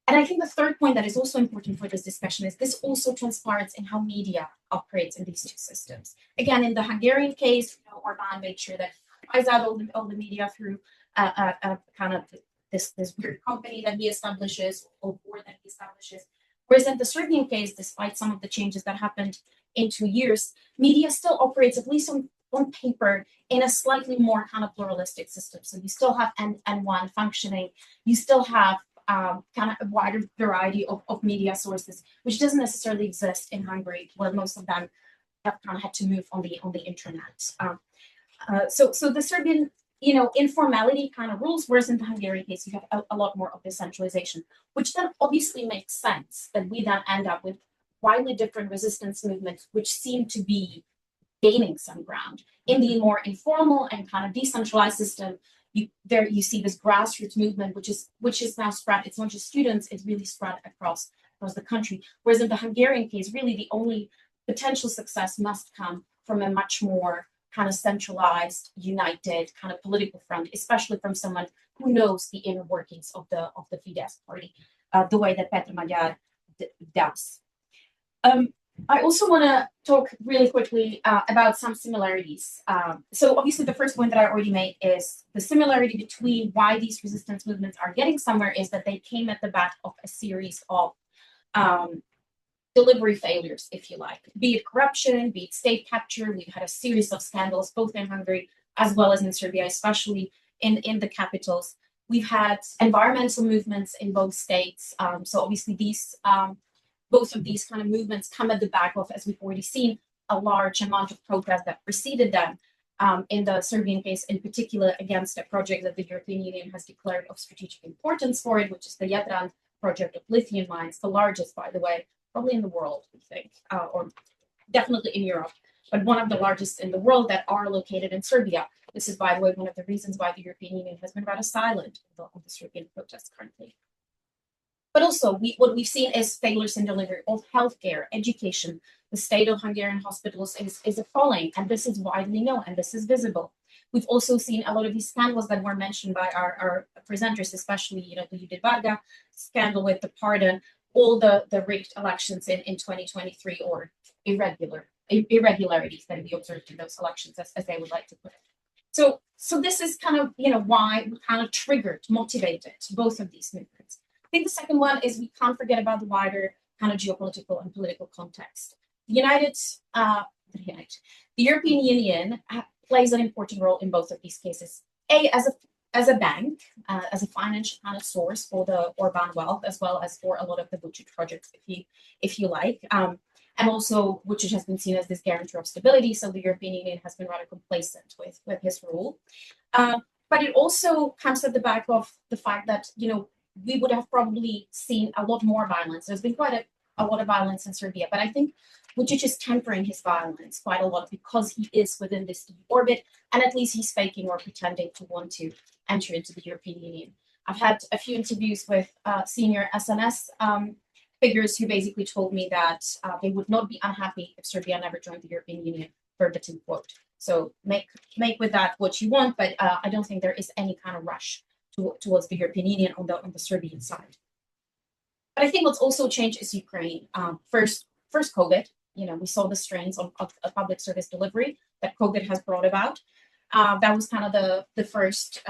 And I think the third point that is also important for this discussion is this also transpires in how media operates in these two systems. Again, in the Hungarian case, Orbán made sure that he buys out all the media through a kind of this weird company that he establishes, or board that he establishes. Whereas in the Serbian case, despite some of the changes that happened in 2 years, media still operates, at least on paper, in a slightly more kind of pluralistic system. So you still have N1 functioning, you still have kind of a wider variety of media sources, which doesn't necessarily exist in Hungary, where most of them have kind of had to move on the internet. So the Serbian, informality kind of rules, whereas in the Hungarian case, you have a lot more of decentralization, which then obviously makes sense that we then end up with widely different resistance movements, which seem to be gaining some ground. In the more informal and kind of decentralized system, you see this grassroots movement, which is now spread. It's not just students; it's really spread across the country. Whereas in the Hungarian case, really the only potential success must come from a much more kind of centralized, united kind of political front, especially from someone who knows the inner workings of the Fidesz party, the way that Petr Magyar does. I also want to talk really quickly about some similarities. So obviously the first point that I already made is the similarity between why these resistance movements are getting somewhere is that they came at the back of a series of delivery failures, if you like, be it corruption, be it state capture. We've had a series of scandals, both in Hungary as well as in Serbia, especially in the capitals. We've had environmental movements in both states. So obviously both of these kind of movements come at the back of, as we've already seen, a large amount of protest that preceded them. In the Serbian case, in particular, against a project that the European Union has declared of strategic importance for it, which is the Jadran project of lithium mines, the largest, by the way, probably in the world, we think, or definitely in Europe, but one of the largest in the world that are located in Serbia. This is, by the way, one of the reasons why the European Union has been rather silent on the Serbian protests currently. But also, what we've seen is failures in delivery of healthcare, education. The state of Hungarian hospitals is falling, and this is widely known, and this is visible. We've also seen a lot of these scandals that were mentioned by our presenters, especially, the Judit Varga scandal with the pardon, all the rigged elections in 2023, or irregularities that we observed in those elections, as they would like to put it. So this is kind of, why we kind of motivated both of these movements. I think the second one is we can't forget about the wider kind of geopolitical and political context. The European Union plays an important role in both of these cases. As a bank, as a financial kind of source for the Orbán wealth, as well as for a lot of the Vučić projects, if you like, and also Vučić has been seen as this guarantor of stability. So the European Union has been rather complacent with his rule. But it also comes at the back of the fact that we would have probably seen a lot more violence. There's been quite a lot of violence in Serbia, but I think Vučić is tempering his violence quite a lot because he is within this orbit, and at least he's faking or pretending to want to enter into the European Union. I've had a few interviews with senior SNS figures who basically told me that they would not be unhappy if Serbia never joined the European Union, verbatim quote. So make with that what you want, but I don't think there is any kind of rush towards the European Union on the Serbian side. But I think what's also changed is Ukraine. First COVID. We saw the strains of public service delivery that COVID has brought about. That was kind of the first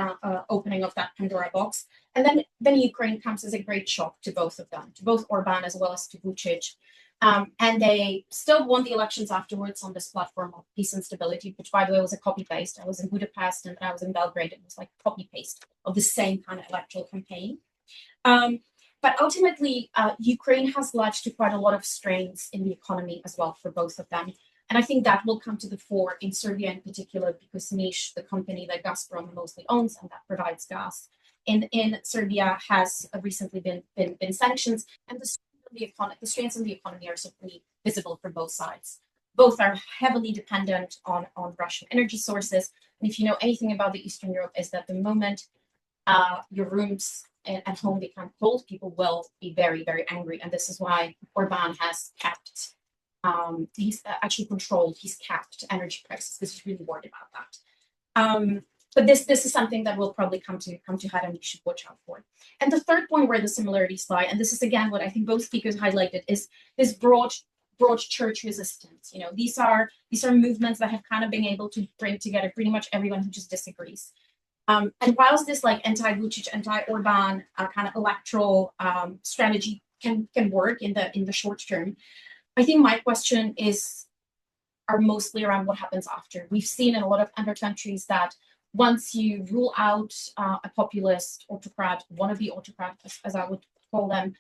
opening of that Pandora box. And then Ukraine comes as a great shock to both of them, to both Orbán as well as to Vučić. And they still won the elections afterwards on this platform of peace and stability, which, by the way, was a copy-paste. I was in Budapest and I was in Belgrade. It was like copy-paste of the same kind of electoral campaign. But ultimately, Ukraine has led to quite a lot of strains in the economy as well for both of them. And I think that will come to the fore in Serbia in particular, because Niš, the company that Gazprom mostly owns and that provides gas in Serbia, has recently been sanctioned. And the strains in the economy are certainly visible from both sides. Both are heavily dependent on Russian energy sources. And if you know anything about the Eastern Europe, is that the moment your rooms at home become cold, people will be very, very angry. And this is why Orbán has kept, he's actually controlled, he's capped energy prices because he's really worried about that. But this is something that will probably come to head, and we should watch out for. And the third point where the similarities lie, and this is again what I think both speakers highlighted, is this broad church resistance. You know, these are movements that have kind of been able to bring together pretty much everyone who just disagrees. And whilst this like anti-Vučić, anti-Orbán kind of electoral strategy can work in the short term, I think my question are mostly around what happens after. We've seen in a lot of other countries that once you rule out a populist autocrat, wannabe autocrat, as I would call them,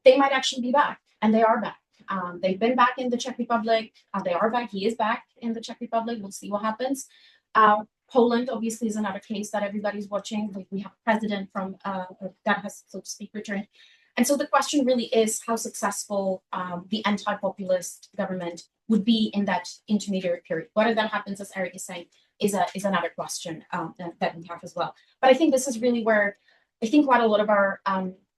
they might actually be back, and they are back. They've been back in the Czech Republic. They are back. He is back in the Czech Republic. We'll see what happens. Poland, obviously, is another case that everybody's watching. We have a president from that has, so to speak, returned. And so the question really is how successful the anti-populist government would be in that intermediary period. Whether that happens, as Eric is saying, is another question that we have as well. But I think this is really where I think quite a lot of our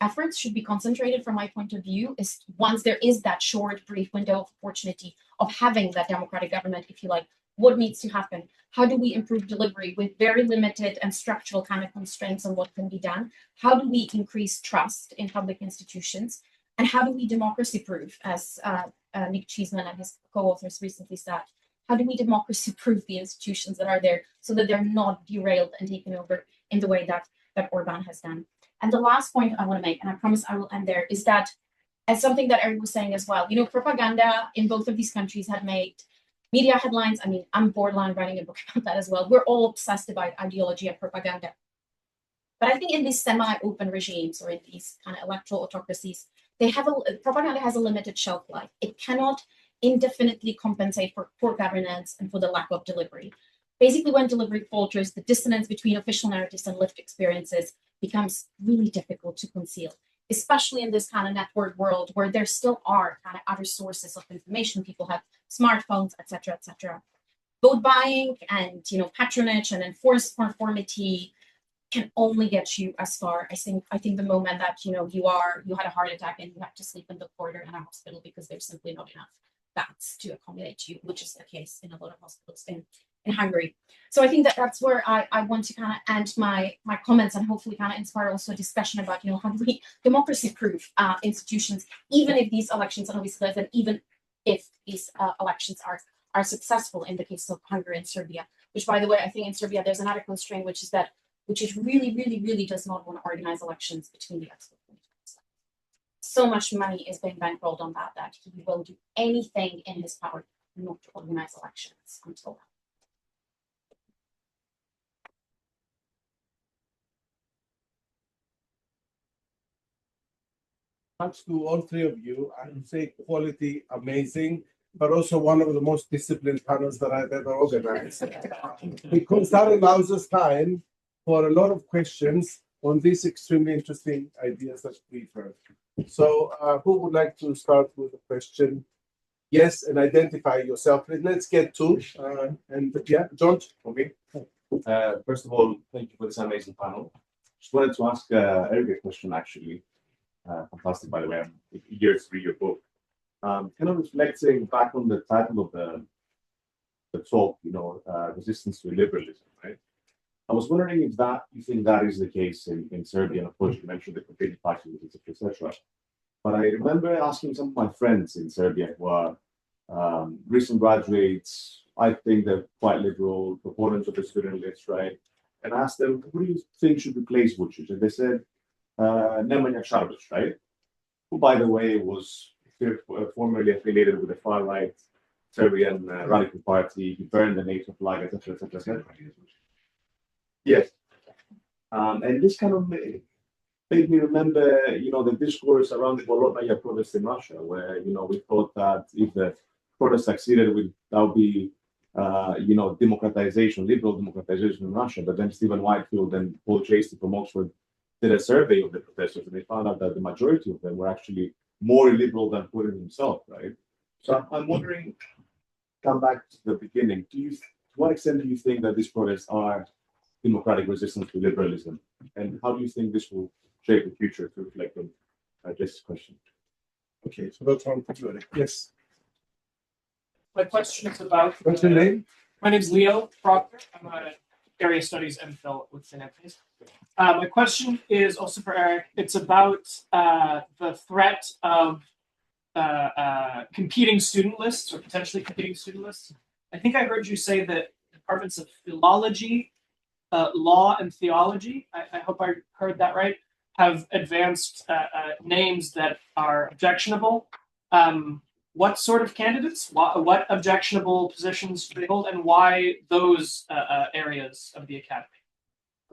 efforts should be concentrated from my point of view, is once there is that short, brief window of opportunity of having that democratic government, if you like, what needs to happen? How do we improve delivery with very limited and structural kind of constraints on what can be done? How do we increase trust in public institutions? And how do we democracy-proof, as Nick Cheeseman and his co-authors recently said, how do we democracy-proof the institutions that are there so that they're not derailed and taken over in the way that Orbán has done? And the last point I want to make, and I promise I will end there, is that, as something that Eric was saying as well, you know, propaganda in both of these countries had made media headlines. I mean, I'm borderline writing a book about that as well. We're all obsessed about ideology and propaganda. But I think in these semi-open regimes or in these kind of electoral autocracies, propaganda has a limited shelf life. It cannot indefinitely compensate for poor governance and for the lack of delivery. Basically, when delivery falters, the dissonance between official narratives and lived experiences becomes really difficult to conceal, especially in this kind of network world where there still are kind of other sources of information. People have smartphones, etc., etc. Vote buying and, you know, patronage and enforced conformity can only get you as far. I think the moment that, you know, you had a heart attack and you have to sleep in the corridor in a hospital because there's simply not enough beds to accommodate you, which is the case in a lot of hospitals in Hungary. So I think that's where I want to kind of end my comments and hopefully kind of inspire also a discussion about, you know, how do we democracy-proof institutions, even if these elections are obviously less, and even if these elections are successful in the case of Hungary and Serbia, which, by the way, I think in Serbia there's another constraint, which is really, really, really does not want to organize elections between the expo. So much money is being bankrolled on that he will do anything in his power not to organize elections until then. Thanks to all three of you. I would say quality amazing, but also one of the most disciplined panels that I've ever organized. Because that allows us time for a lot of questions on these extremely interesting ideas that we've heard. So who would like to start with a question? Yes, and identify yourself. Let's get to, and yeah, George, okay. First of all, thank you for this amazing panel. Just wanted to ask Eric a question, actually. Fantastic, by the way. I'm eager to read your book. Kind of reflecting back on the title of the talk, you know, resistance to illiberalism, right? I was wondering if you think that is the case in Serbia, and of course you mentioned the completed party, etc. But I remember asking some of my friends in Serbia who are recent graduates. I think they're quite liberal, proponents of the student list, right? And I asked them, who do you think should replace Vučić? And they said, Nemanja Šarović, right? Who, by the way, was formerly affiliated with the far-right Serbian Radical Party. He burned the NATO flag, etc., etc., etc. Yes. And this kind of made me remember, you know, the discourse around the Bolotnaya protest in Russia, where, you know, we thought that if the protest succeeded, that would be, you know, democratization, liberal democratization in Russia. But then Stephen Whitefield and Paul Chasty from Oxford did a survey of the protesters, and they found out that the majority of them were actually more illiberal than Putin himself, right? So I'm wondering, come back to the beginning, to what extent do you think that these protests are democratic resistance to liberalism? And how do you think this will shape the future, to reflect on Jessie's question? Okay, so that's one for you, Eric. Yes. My question is about. What's your name? My name's Leo Proctor. I'm a area studies MPhil with St. Anthony's. My question is also for Eric. It's about the threat of competing student lists or potentially competing student lists. I think I heard you say that departments of philology, law, and theology, I hope I heard that right, have advanced names that are objectionable. What sort of candidates? What objectionable positions do they hold, and why those areas of the academy?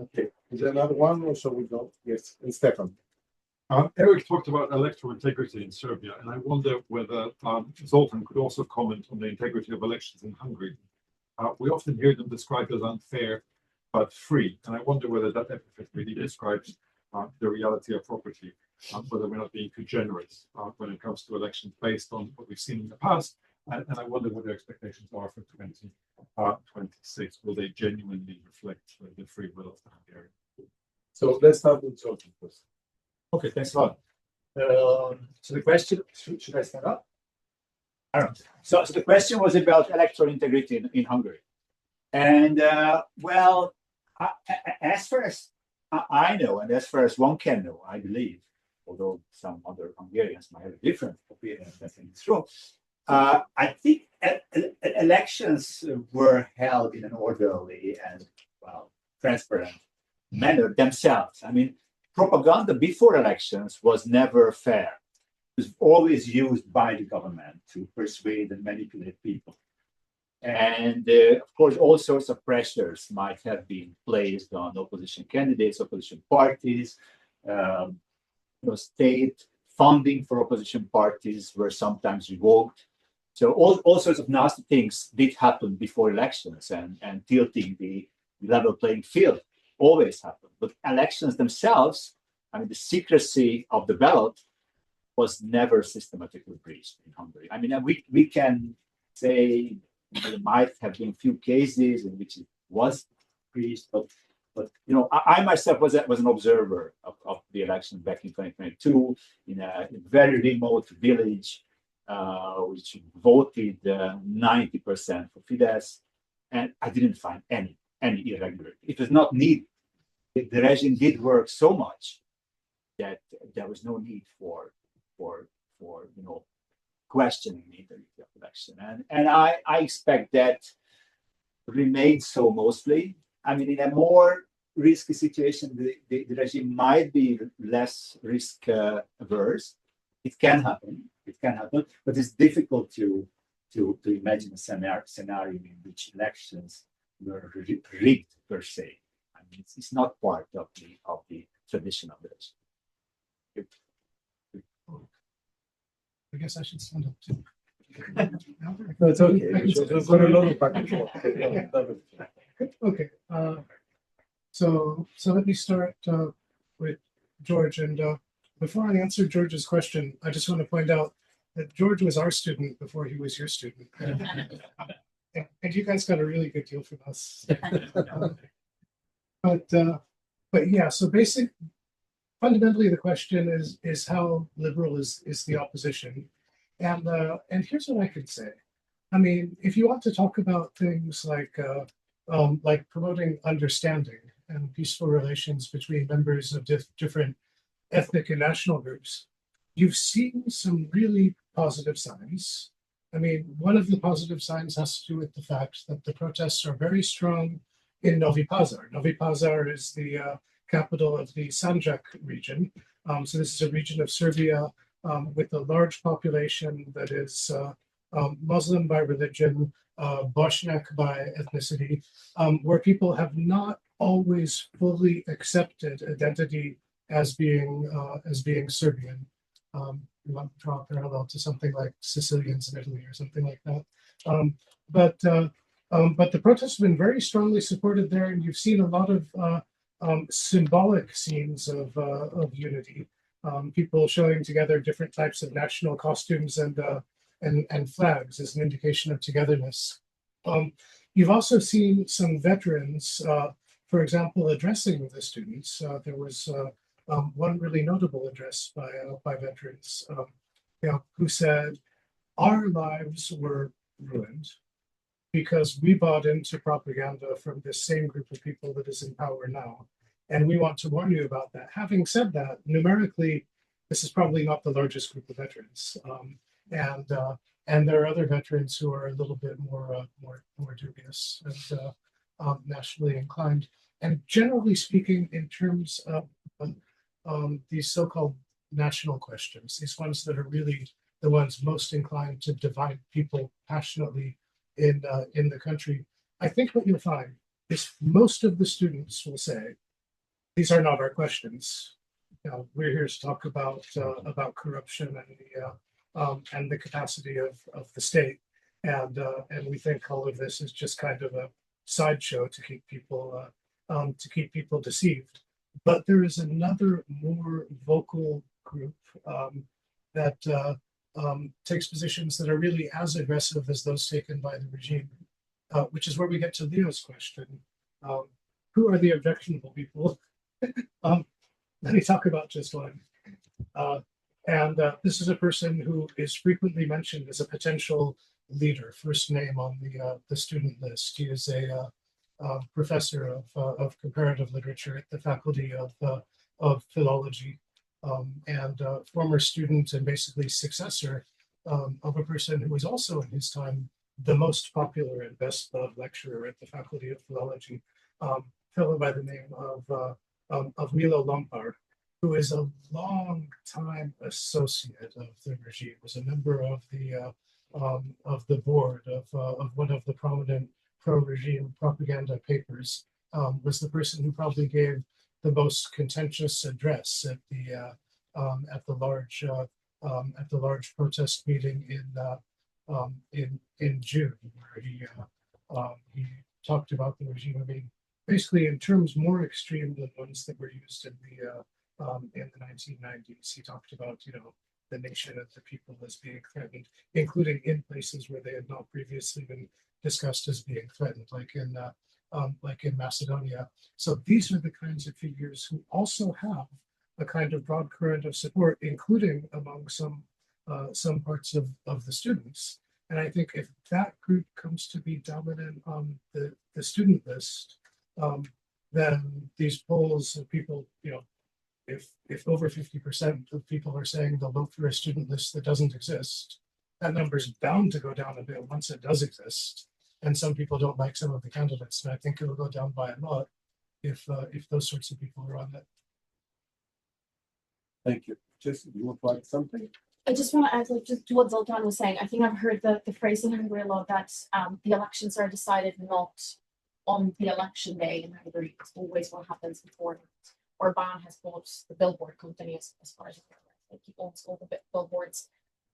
Okay. Is there another one, or shall we go? Yes, and Stefan. Eric talked about electoral integrity in Serbia, and I wonder whether Zoltán could also comment on the integrity of elections in Hungary. We often hear them described as unfair but free, and I wonder whether that epithet really describes the reality of property, whether we're not being too generous when it comes to elections based on what we've seen in the past, and I wonder what their expectations are for 2026. Will they genuinely reflect the free will of the Hungarian? So let's start with Zoltán first. Okay, thanks a lot. So the question, should I stand up? I don't know. So the question was about electoral integrity in Hungary. And well, as far as I know, and as far as one can know, I believe, although some other Hungarians might have a different opinion, I think it's true. I think elections were held in an orderly and, well, transparent manner themselves. I mean, propaganda before elections was never fair. It was always used by the government to persuade and manipulate people. And of course, all sorts of pressures might have been placed on opposition candidates, opposition parties. State funding for opposition parties were sometimes revoked. So all sorts of nasty things did happen before elections, and tilting the level playing field always happened. But elections themselves, I mean, the secrecy of the ballot was never systematically breached in Hungary. I mean, we can say there might have been a few cases in which it was breached, but you know, I myself was an observer of the election back in 2022 in a very remote village, which voted 90% for Fidesz, and I didn't find any irregularity. It was not needed. The regime did work so much that there was no need for you know, questioning the integrity of election, and I expect that remains so mostly. I mean, in a more risky situation, the regime might be less risk averse. It can happen, but it's difficult to imagine a scenario in which elections were rigged per se. I mean, it's not part of the tradition of the regime. I guess I should stand up too. No, it's okay. We've got a lot of back and forth. Okay. So let me start with George. And before I answer George's question, I just want to point out that George was our student before he was your student. And you guys got a really good deal from us. But yeah, so fundamentally the question is how liberal is the opposition, and here's what I could say. I mean, if you want to talk about things like promoting understanding and peaceful relations between members of different ethnic and national groups, you've seen some really positive signs. I mean, one of the positive signs has to do with the fact that the protests are very strong in Novi Pazar. Novi Pazar is the capital of the Sanjak region. So this is a region of Serbia with a large population that is Muslim by religion, Boshnak by ethnicity, where people have not always fully accepted identity as being Serbian. You want to draw a parallel to something like Sicilians in Italy or something like that. But the protests have been very strongly supported there, and you've seen a lot of symbolic scenes of unity. People showing together different types of national costumes and flags as an indication of togetherness. You've also seen some veterans for example, addressing the students, there was one really notable address by veterans, who said, "Our lives were ruined because we bought into propaganda from this same group of people that is in power now. And we want to warn you about that." Having said that, numerically, this is probably not the largest group of veterans. And there are other veterans who are a little bit more dubious and nationally inclined. And generally speaking, in terms of these so-called national questions, these ones that are really the ones most inclined to divide people passionately in the country, I think what you'll find is most of the students will say, "These are not our questions. We're here to talk about corruption and the capacity of the state, and we think all of this is just kind of a sideshow to keep people deceived." But there is another more vocal group that takes positions that are really as aggressive as those taken by the regime, which is where we get to Leo's question: who are the objectionable people? Let me talk about just one. This is a person who is frequently mentioned as a potential leader, first name on the student list. He is a professor of comparative literature at the Faculty of Philology, and former student and basically successor of a person who was also in his time the most popular and best loved lecturer at the Faculty of Philology, fellow by the name of Milo Lompar, who is a long-time associate of the regime, was a member of the board of one of the prominent pro-regime propaganda papers, was the person who probably gave the most contentious address at the large protest meeting in June, where he talked about the regime. I mean, basically in terms more extreme than ones that were used in the 1990s. He talked about, the nation and the people as being threatened, including in places where they had not previously been discussed as being threatened, like in Macedonia. So these are the kinds of figures who also have a kind of broad current of support, including among some parts of the students. And I think if that group comes to be dominant on the student list, then these polls of people, if over 50% of people are saying they'll vote for a student list that doesn't exist, that number is bound to go down a bit once it does exist. And some people don't like some of the candidates, and I think it'll go down by a lot if those sorts of people are on it. Thank you. Jessie, do you want to add something? I just want to add just to what Zoltán was saying. I think I've heard the phrase in Hungary a lot that the elections are decided not on the election day in Hungary. It's always what happens before that. Orbán has bought the billboard company as far as I'm aware. Like he owns all the billboards,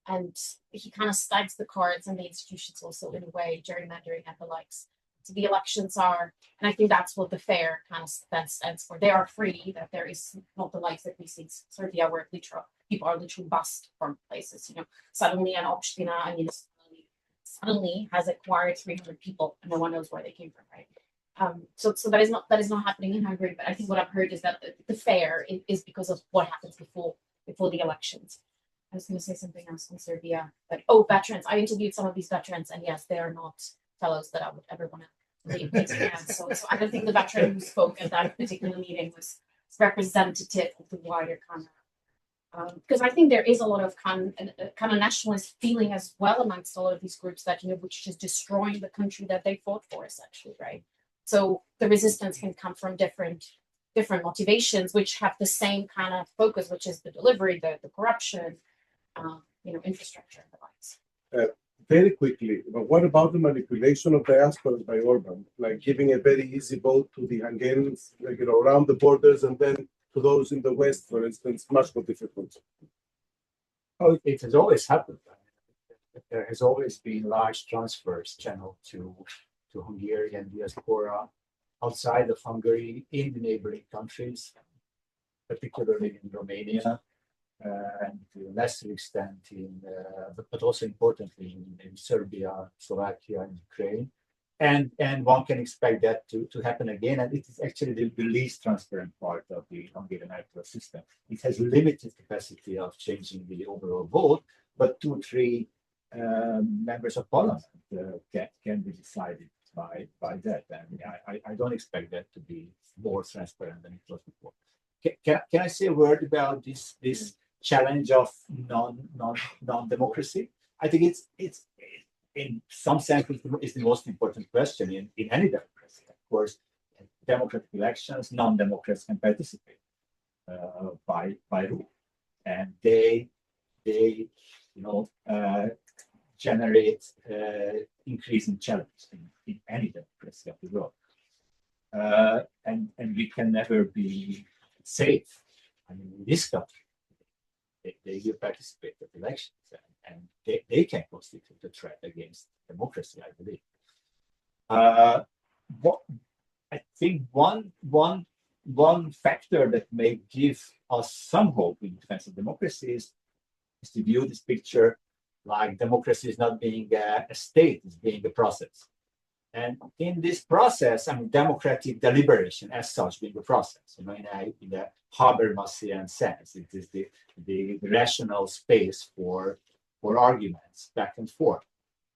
and he kind of stacks the cards and the institutions also in a way, gerrymandering and the likes. So the elections are, and I think that's what the fair kind of stands for. They are free, that there is not the likes that we see in Serbia where people are literally bussed from places. Suddenly an Obstina, suddenly has acquired 300 people and no one knows where they came from, right? So that is not happening in Hungary. But I think what I've heard is that the fair is because of what happens before the elections. I was going to say something else on Serbia, but veterans. I interviewed some of these veterans, and yes, they are not fellows that I would ever want to leave. So I don't think the veteran who spoke at that particular meeting was representative of the wider kind of. Because I think there is a lot of kind of nationalist feeling as well amongst a lot of these groups that which is destroying the country that they fought for, essentially, right? So the resistance can come from different motivations, which have the same kind of focus, which is the delivery, the corruption, infrastructure and the likes. Very quickly, but what about the manipulation of diasporas by Orban, like giving a very easy vote to the Hungarians, around the borders, and then to those in the West, for instance, much more difficult? Oh, it has always happened. There has always been large transfers channeled to Hungarian diaspora outside of Hungary in the neighboring countries, particularly in Romania, and to a lesser extent but also importantly in Serbia, Slovakia, and Ukraine. and one can expect that to happen again. And it is actually the least transparent part of the Hungarian electoral system. It has limited capacity of changing the overall vote, but 2-3 members of parliament can be decided by that. And I don't expect that to be more transparent than it was before. Can I say a word about this challenge of non-democracy? I think it's in some sense it's the most important question in any democracy. Of course, democratic elections, non-democrats can participate by rule, and they generate increasing challenges in any democracy of the world, and we can never be safe. I mean, in this country, they will participate in elections, and they can constitute a threat against democracy, I believe. I think one factor that may give us some hope in defense of democracy is to view this picture like democracy is not being a state, it's being a process. And in this process, I mean, democratic deliberation as such being a process, in a Habermasian sense, it is the rational space for arguments back and forth.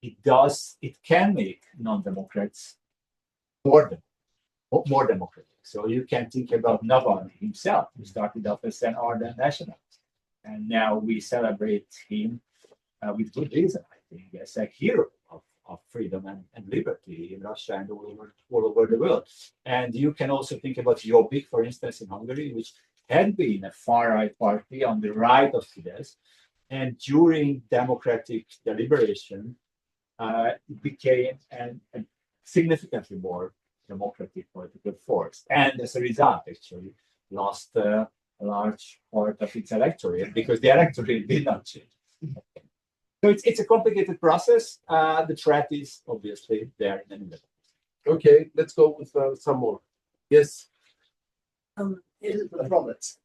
It can make non-democrats more democratic. So you can think about Navalny himself, who started off as an ardent nationalist, and now we celebrate him with good reason, I think, as a hero of freedom and liberty in Russia and all over the world. And you can also think about Jobbik, for instance, in Hungary, which had been a far-right party on the right of Fidesz, and during democratic deliberation, it became a significantly more democratic political force. And as a result, actually, lost a large part of its electorate because the electorate did not change. So it's a complicated process. The threat is obviously there in the middle. Okay, let's go with some more. Yes. Elizabeth Roberts.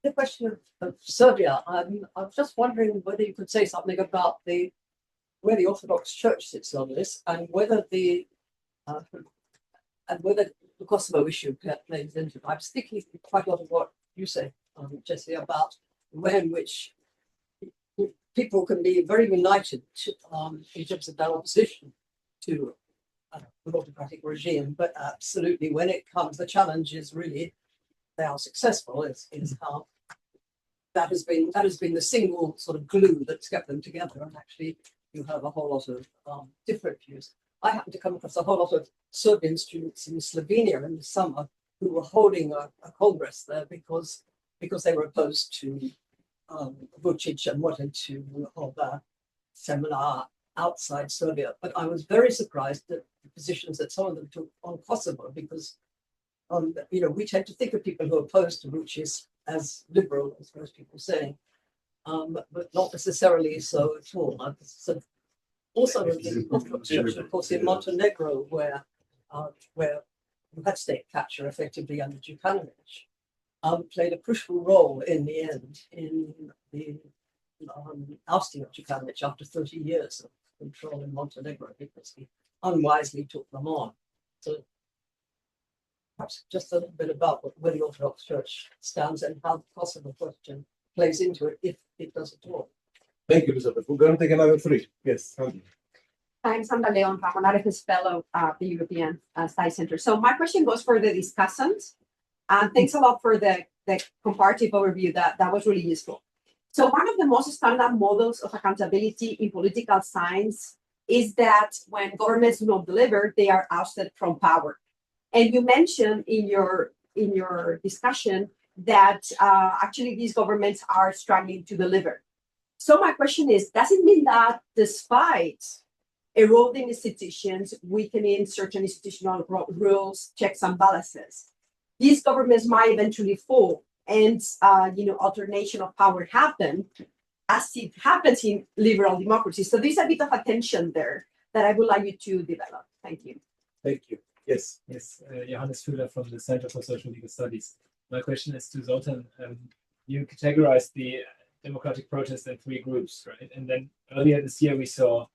The question of Serbia, I'm just wondering whether you could say something about where the Orthodox Church sits on this, and whether the Kosovo issue plays into it. I'm thinking quite a lot of what you say, Jessie, about the way in which people can be very united in terms of their opposition to an autocratic regime, but absolutely when it comes, the challenge is really they are successful. Is how that has been the single sort of glue that's kept them together. And actually, you have a whole lot of different views. I happened to come across a whole lot of Serbian students in Slovenia in the summer who were holding a congress there because they were opposed to Vučić and wanted to hold a seminar outside Serbia. But I was very surprised at the positions that some of them took on Kosovo, because we tend to think of people who are opposed to Vučić as liberal, as most people say, but not necessarily so at all. Also, the Orthodox Church, of course, in Montenegro, where you had state capture effectively under Đukanović, played a crucial role in the end in the ousting of Đukanović after 30 years of control in Montenegro, because he unwisely took them on. So perhaps just a little bit about where the Orthodox Church stands and how the Kosovo question plays into it, if it does at all. Thank you, Elizabeth. We're going to take another 3. Yes. I'm Sandra Leon, Ramonaref's fellow at the European Study Center. So my question goes for the discussant. Thanks a lot for the comparative overview. That was really useful. So one of the most standard models of accountability in political science is that when governments do not deliver, they are ousted from power. And you mentioned in your discussion that actually these governments are struggling to deliver. So my question is, does it mean that despite eroding institutions, weakening certain institutional rules, checks and balances, these governments might eventually fall and alternation of power happen as it happens in liberal democracy? So there's a bit of a tension there that I would like you to develop. Thank you. Thank you. Yes. Yes, Johannes Fühler from the Center for Social Legal Studies. My question is to Zoltán. You categorized the democratic protest in 3 groups, right? And then earlier this year we saw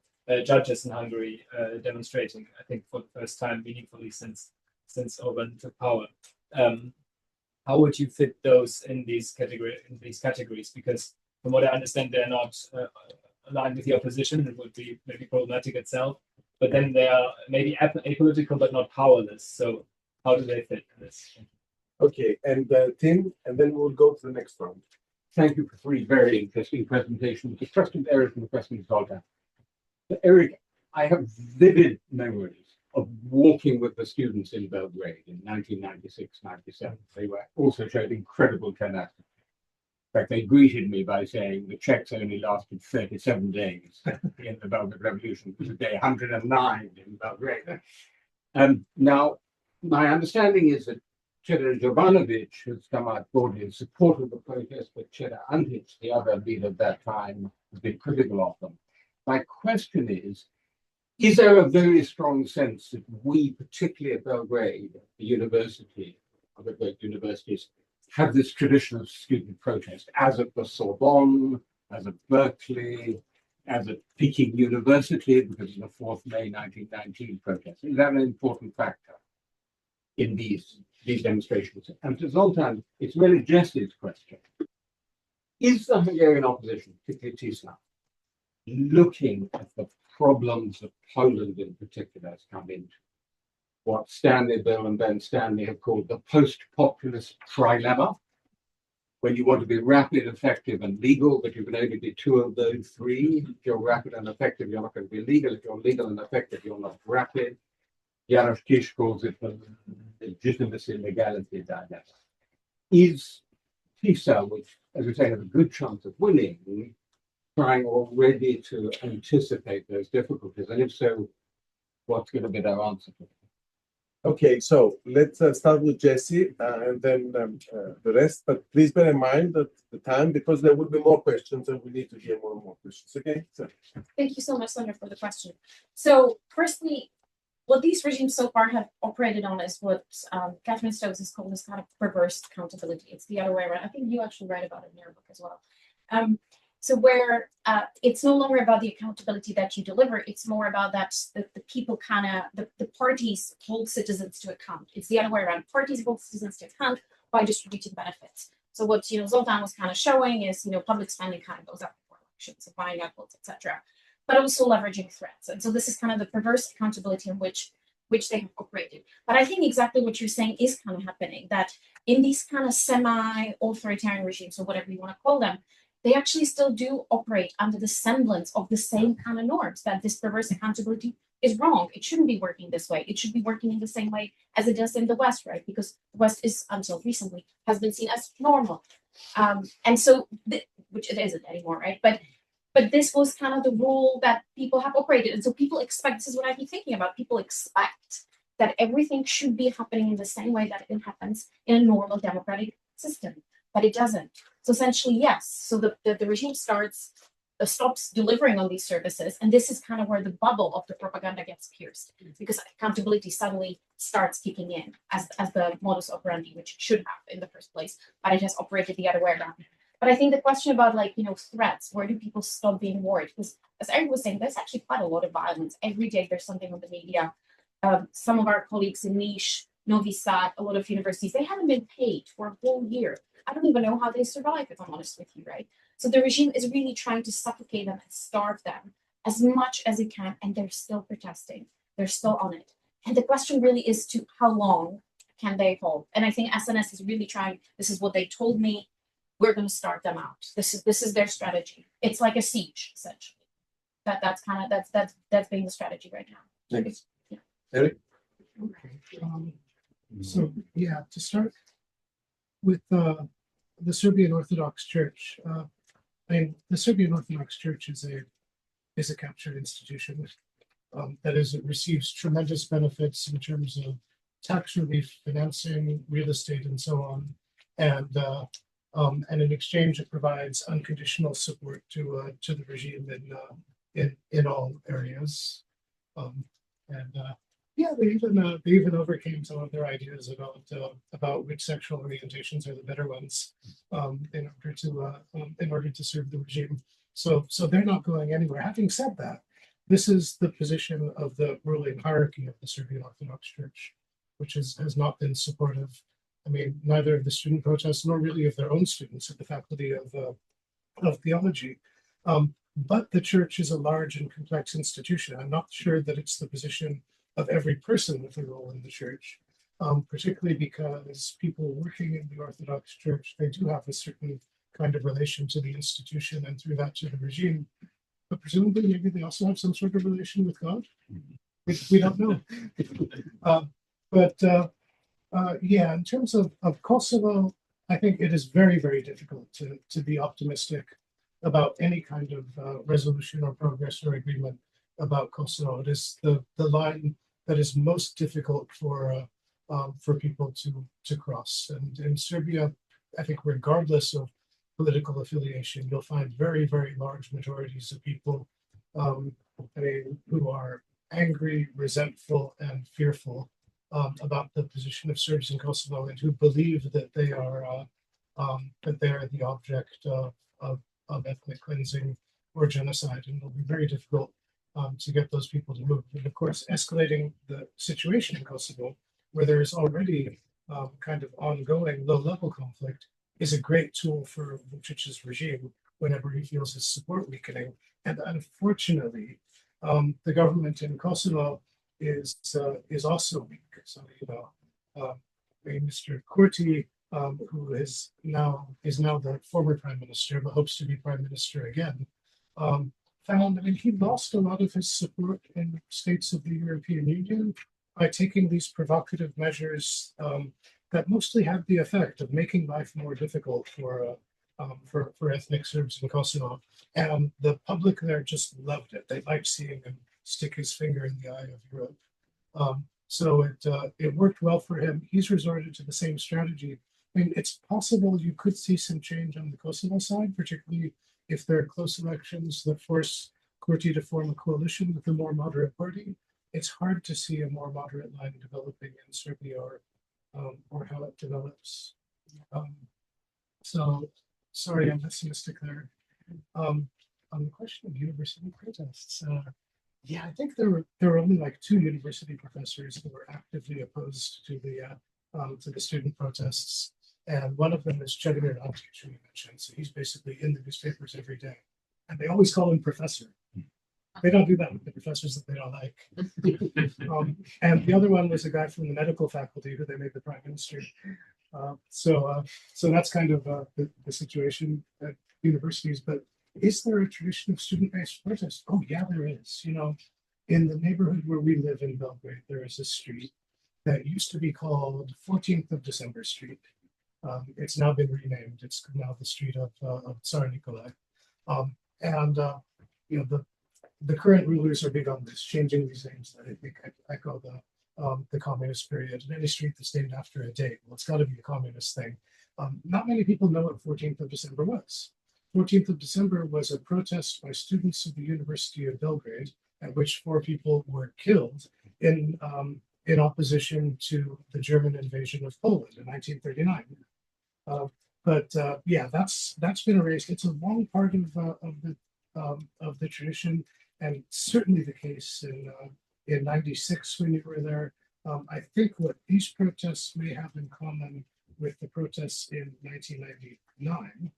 judges in Hungary demonstrating, I think, for the first time meaningfully since Orbán took power. How would you fit those in these categories? Because from what I understand, they're not aligned with the opposition. It would be maybe problematic itself, but then they are maybe apolitical but not powerless. So how do they fit in this? Okay, and Tim, and then we'll go to the next round. Thank you for three very interesting presentations. The question of Eric and the question of Zoltán. So Eric, I have vivid memories of walking with the students in Belgrade in 1996-97. They were also showed incredible tenacity. In fact, they greeted me by saying the Czechs only lasted 37 days in the Belgrade Revolution. It was day 109 in Belgrade. Now, my understanding is that Cheddar Jovanovic has come out broadly in support of the protest, but Cheddar Antic, the other leader at that time, has been critical of them. My question is there a very strong sense that we, particularly at Belgrade, the university, other great universities, have this tradition of student protest, as at the Sorbonne, as at Berkeley, as at Peking University, because of the 4th May 1919 protest? Is that an important factor in these demonstrations? And to Zoltán, it's really Jessie's question. Is the Hungarian opposition, particularly Tisza, looking at the problems that Poland in particular has come into? What Stanley Bill and Ben Stanley have called the post-populist trilemma, when you want to be rapid, effective, and legal, but you can only be two of those three. If you're rapid and effective, you're not going to be legal. If you're legal and effective, you're not rapid. Jarosz Kisz calls it the legitimacy and legality dilemma. Is Tisza, which, as we say, has a good chance of winning, trying already to anticipate those difficulties? And if so, what's going to be their answer to it? Okay, so let's start with Jessie and then the rest. But please bear in mind that the time, because there will be more questions and we need to hear more and more questions. Okay. So. Thank you so much, Sandra, for the question. So, firstly, what these regimes so far have operated on is what Catherine Stokes has called this kind of perverse accountability. It's the other way around. I think you actually write about it in your book as well. So where it's no longer about the accountability that you deliver, it's more about that the people the parties hold citizens to account. It's the other way around. Parties hold citizens to account by distributing benefits. So what Zoltán was kind of showing is public spending kind of goes up before elections, so buying up votes, etc. But also leveraging threats. And so this is kind of the perverse accountability in which they have operated. But I think exactly what you're saying is kind of happening, that in these kind of semi-authoritarian regimes, or whatever you want to call them, they actually still do operate under the semblance of the same kind of norms, that this perverse accountability is wrong. It shouldn't be working this way. It should be working in the same way as it does in the West, right? Because the West is, until recently, has been seen as normal. And so, which it isn't anymore, right? But this was kind of the rule that people have operated. And so people expect, this is what I've been thinking about, people expect that everything should be happening in the same way that it happens in a normal democratic system. But it doesn't. So essentially, yes. So the regime stops delivering on these services, and this is kind of where the bubble of the propaganda gets pierced, because accountability suddenly starts kicking in as the modus operandi, which it should have in the first place, but it has operated the other way around. But I think the question about threats, where do people stop being worried? Because as Eric was saying, there's actually quite a lot of violence every day. There's something on the media. Some of our colleagues in Niš, Novi Sad, a lot of universities, they haven't been paid for a whole year. I don't even know how they survive, if I'm honest with you, right? So the regime is really trying to suffocate them and starve them as much as it can, and they're still protesting. They're still on it. And the question really is to how long can they hold? And I think SNS is really trying. This is what they told me. We're going to start them out. This is their strategy. It's like a siege, essentially. That's being the strategy right now. Thanks. Yeah. Eric? Okay. So yeah, to start with the Serbian Orthodox Church. The Serbian Orthodox Church is a captured institution. That is, it receives tremendous benefits in terms of tax relief, financing, real estate, and so on. And in exchange, it provides unconditional support to the regime in all areas. Yeah, they even overcame some of their ideas about which sexual orientations are the better ones in order to serve the regime. So they're not going anywhere. Having said that, This is the position of the ruling hierarchy of the Serbian Orthodox Church, which has not been supportive. I mean, neither of the student protests nor really of their own students at the Faculty of Theology. But the church is a large and complex institution. I'm not sure that it's the position of every person with a role in the church, particularly because people working in the Orthodox Church, they do have a certain kind of relation to the institution and through that to the regime. But presumably, maybe they also have some sort of relation with God. We don't know. Yeah, in terms of Kosovo, I think it is very, very difficult to be optimistic about any kind of resolution or progress or agreement about Kosovo. It is the line that is most difficult for people to cross. And in Serbia, I think regardless of political affiliation, you'll find very, very large majorities of people who are angry, resentful, and fearful about the position of Serbs in Kosovo, and who believe that they are the object of ethnic cleansing or genocide, and it'll be very difficult to get those people to move. And of course, escalating the situation in Kosovo, where there is already kind of ongoing low-level conflict, is a great tool for Vučić's regime whenever he feels his support weakening. And unfortunately, the government in Kosovo is also weak. So Mr. Kurti, who is now the former prime minister, but hopes to be prime minister again, found that he lost a lot of his support in states of the European Union by taking these provocative measures that mostly had the effect of making life more difficult for ethnic Serbs in Kosovo. And the public there just loved it. They liked seeing him stick his finger in the eye of Europe. So it worked well for him. He's resorted to the same strategy. I mean, it's possible you could see some change on the Kosovo side, particularly if there are close elections that force Kurti to form a coalition with a more moderate party. It's hard to see a more moderate line developing in Serbia or how it develops. So, sorry, I'm pessimistic there. On the question of university protests, yeah, I think there were only like 2 university professors who were actively opposed to the student protests, and one of them is Chedomir Antić, who you mentioned. So he's basically in the newspapers every day, and they always call him professor. They don't do that with the professors that they don't like. And the other one was a guy from the medical faculty who they made the prime minister. So that's kind of the situation at universities. But is there a tradition of student-based protest? Oh yeah, there is. In the neighborhood where we live in Belgrade, there is a street that used to be called 14th of December Street. It's now been renamed. It's now the street of Tsar Nikolai. The current rulers are big on this, changing these names that I think echo the communist period. And any street that's named after a date, well, it's got to be a communist thing. Not many people know what 14th of December was. 14th of December was a protest by students of the University of Belgrade, at which 4 people were killed in opposition to the German invasion of Poland in 1939. Yeah, that's been erased. It's a long part of the tradition, and certainly the case in '96 when you were there. I think what these protests may have in common with the protests in 1999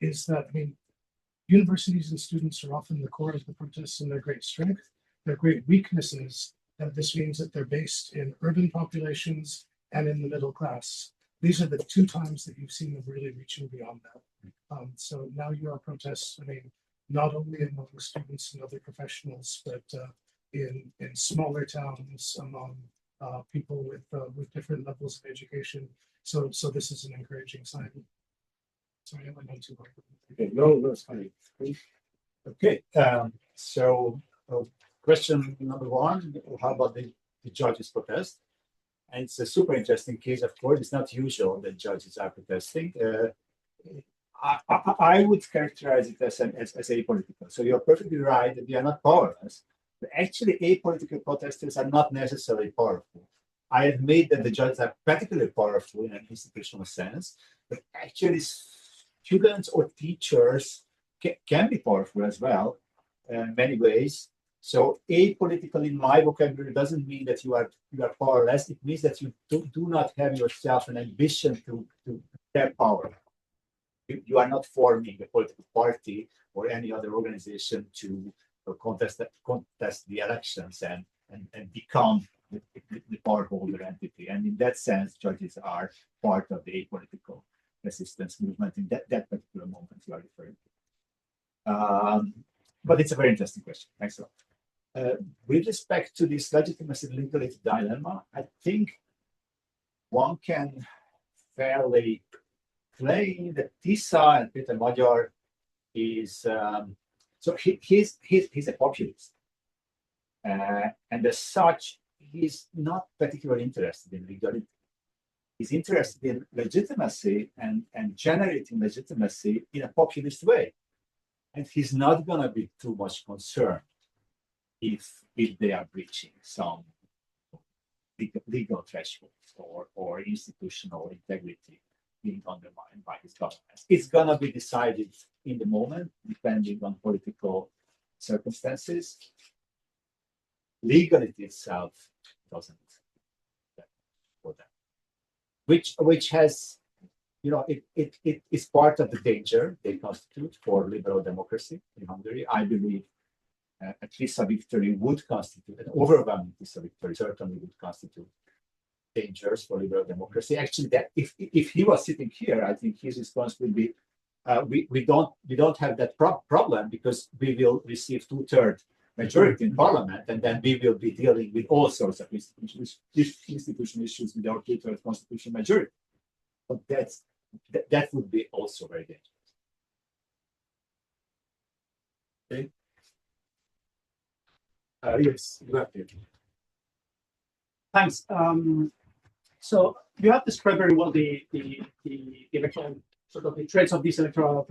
is that, I mean, universities and students are often the core of the protests and their great strength. Their great weaknesses, this means that they're based in urban populations and in the middle class. These are the 2 times that you've seen them really reaching beyond that. So now you have protests, I mean, not only among students and other professionals, but in smaller towns among people with different levels of education. So this is an encouraging sign. Sorry, I went on too hard. Okay, no, that's fine. Okay, so question number 1: how about the judges' protest? And it's a super interesting case. Of course, it's not usual that judges are protesting. I would characterize it as apolitical. So you're perfectly right that we are not powerless. But actually, apolitical protesters are not necessarily powerful. I admit that the judges are particularly powerful in an institutional sense, but actually, students or teachers can be powerful as well. many ways. So apolitical in my vocabulary doesn't mean that you are powerless. It means that you do not have yourself an ambition to have power. You are not forming a political party or any other organization to contest the elections and become the power holder entity. And in that sense, judges are part of the apolitical resistance movement in that particular moment you are referring to. But it's a very interesting question. Thanks a lot. With respect to this legitimacy legality dilemma, I think one can fairly claim that Tisza and Peter Magyar is he's a populist, and as such, he's not particularly interested in legality. He's interested in legitimacy and generating legitimacy in a populist way, and he's not going to be too much concerned if they are breaching some legal thresholds or institutional integrity being undermined by his government. It's going to be decided in the moment, depending on political circumstances. Legality itself doesn't for them, which has, it is part of the danger they constitute for liberal democracy in Hungary. I believe a Tisza victory would constitute, an overwhelming Tisza victory certainly would constitute dangers for liberal democracy. Actually, that if he was sitting here, I think his response would be, we don't have that problem because we will receive 2/3 majority in parliament, and then we will be dealing with all sorts of institutional issues with our 2/3 constitutional majority. But that would be also very dangerous. Okay. Yes, you have to. Thanks. So you have described very well the electoral sort of the traits of this electoral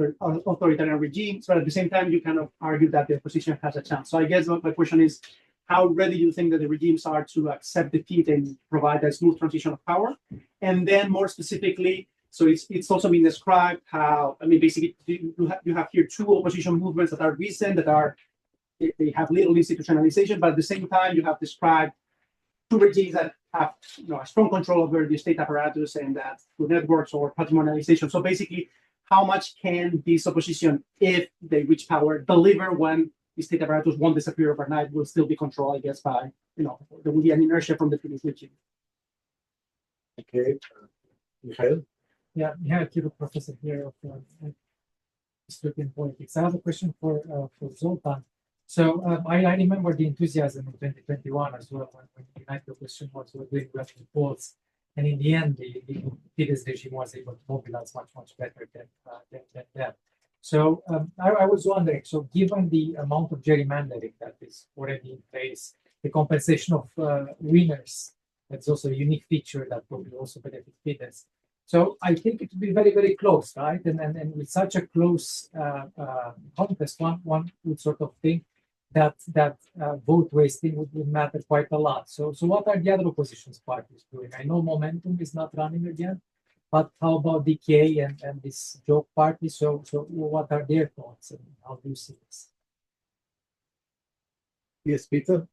authoritarian regime. So at the same time, you kind of argue that the opposition has a chance. So I guess my question is, how ready do you think that the regimes are to accept defeat and provide a smooth transition of power? And then more specifically, so it's also been described how, I mean, basically you have here two opposition movements that are recent, they have little institutionalization, but at the same time, you have described two regimes that have a strong control over the state apparatus and that through networks or patrimonialization. So basically, how much can this opposition, if they reach power, deliver when the state apparatus won't disappear overnight, will still be controlled, I guess, by, there will be an inertia from the previous regime. Okay. Michael? Yeah, Michael, professor here of European politics. I have a question for Zoltán. So I remember the enthusiasm in 2021 as well when the United Opposition was doing the polls, and in the end, the Fidesz regime was able to mobilize much better than that. So I was wondering, so given the amount of gerrymandering that is already in place, the compensation of winners, that's also a unique feature that probably also benefits Fidesz. So I think it would be very, very close, right? And with such a close contest, one would sort of think that vote wasting would matter quite a lot. So what are the other opposition parties doing? I know Momentum is not running again, but how about DK and this joke party? So what are their thoughts and how do you see this? Yes, Peter.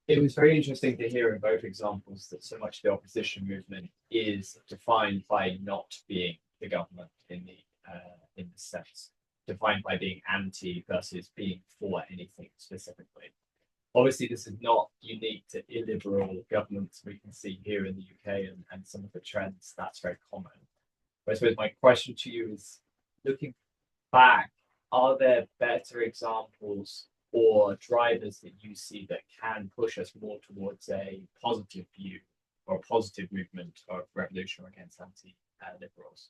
It was very interesting to hear in both examples that so much of the opposition movement is defined by not being the government in the sense, defined by being anti versus being for anything specifically. Obviously, this is not unique to illiberal governments. We can see here in the UK and some of the trends, that's very common. But I suppose my question to you is, looking back, are there better examples or drivers that you see that can push us more towards a positive view or a positive movement of revolution against anti-liberals?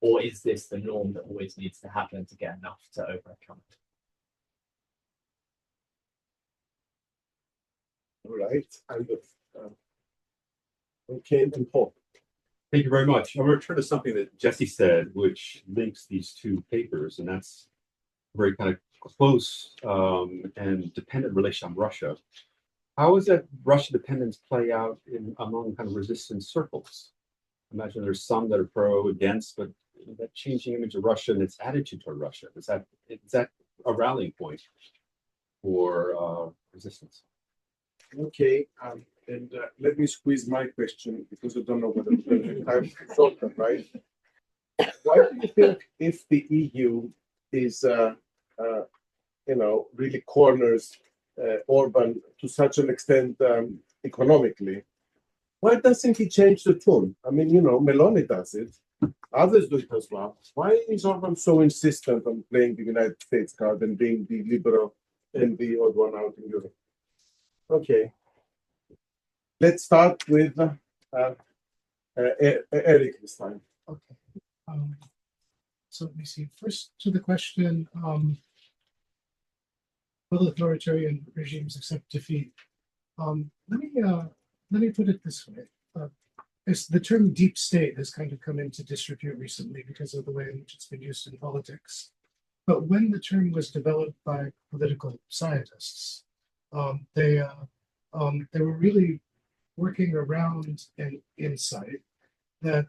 Or is this the norm that always needs to happen to get enough to overcome it? All right. Okay, and Paul. Thank you very much. I'll return to something that Jessie said, which links these two papers, and that's a very kind of close and dependent relation on Russia. How does that Russian dependence play out among kind of resistance circles? Imagine there's some that are pro, against, but that changing image of Russia and its attitude toward Russia? Is that a rallying point for resistance? Okay, and let me squeeze my question because I don't know whether I'm Zoltán, right? Why do you think if the EU is, really corners Orban to such an extent economically, why doesn't he change the tune? I mean, Meloni does it. Others do it as well. Why is Orban so insistent on playing the United States card and being the liberal and the odd one out in Europe? Okay. Let's start with Eric this time. Okay. So let me see. First to the question, will authoritarian regimes accept defeat? Let me put it this way. The term deep state has kind of come into disrepute recently because of the way in which it's been used in politics. But when the term was developed by political scientists, they were really working around an insight that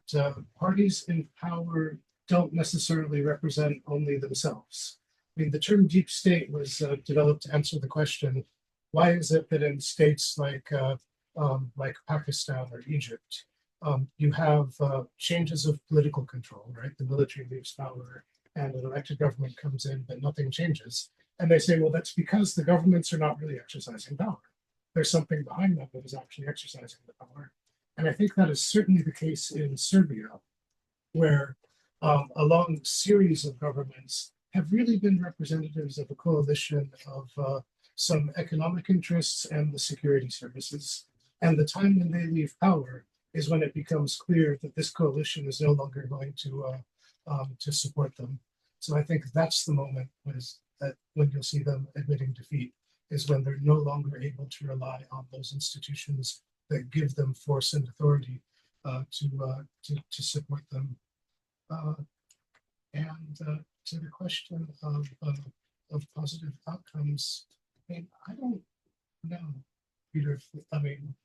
parties in power don't necessarily represent only themselves. I mean, the term deep state was developed to answer the question, why is it that in states like Pakistan or Egypt, you have changes of political control, right? The military leaves power and an elected government comes in, but nothing changes. And they say, well, that's because the governments are not really exercising power. There's something behind that that is actually exercising the power. And I think that is certainly the case in Serbia, where a long series of governments have really been representatives of a coalition of some economic interests and the security services. And the time when they leave power is when it becomes clear that this coalition is no longer going to support them. So I think that's the moment when you'll see them admitting defeat, is when they're no longer able to rely on those institutions that give them force and authority to support them. And to the question of positive outcomes, I mean, I don't know, Peter. I mean,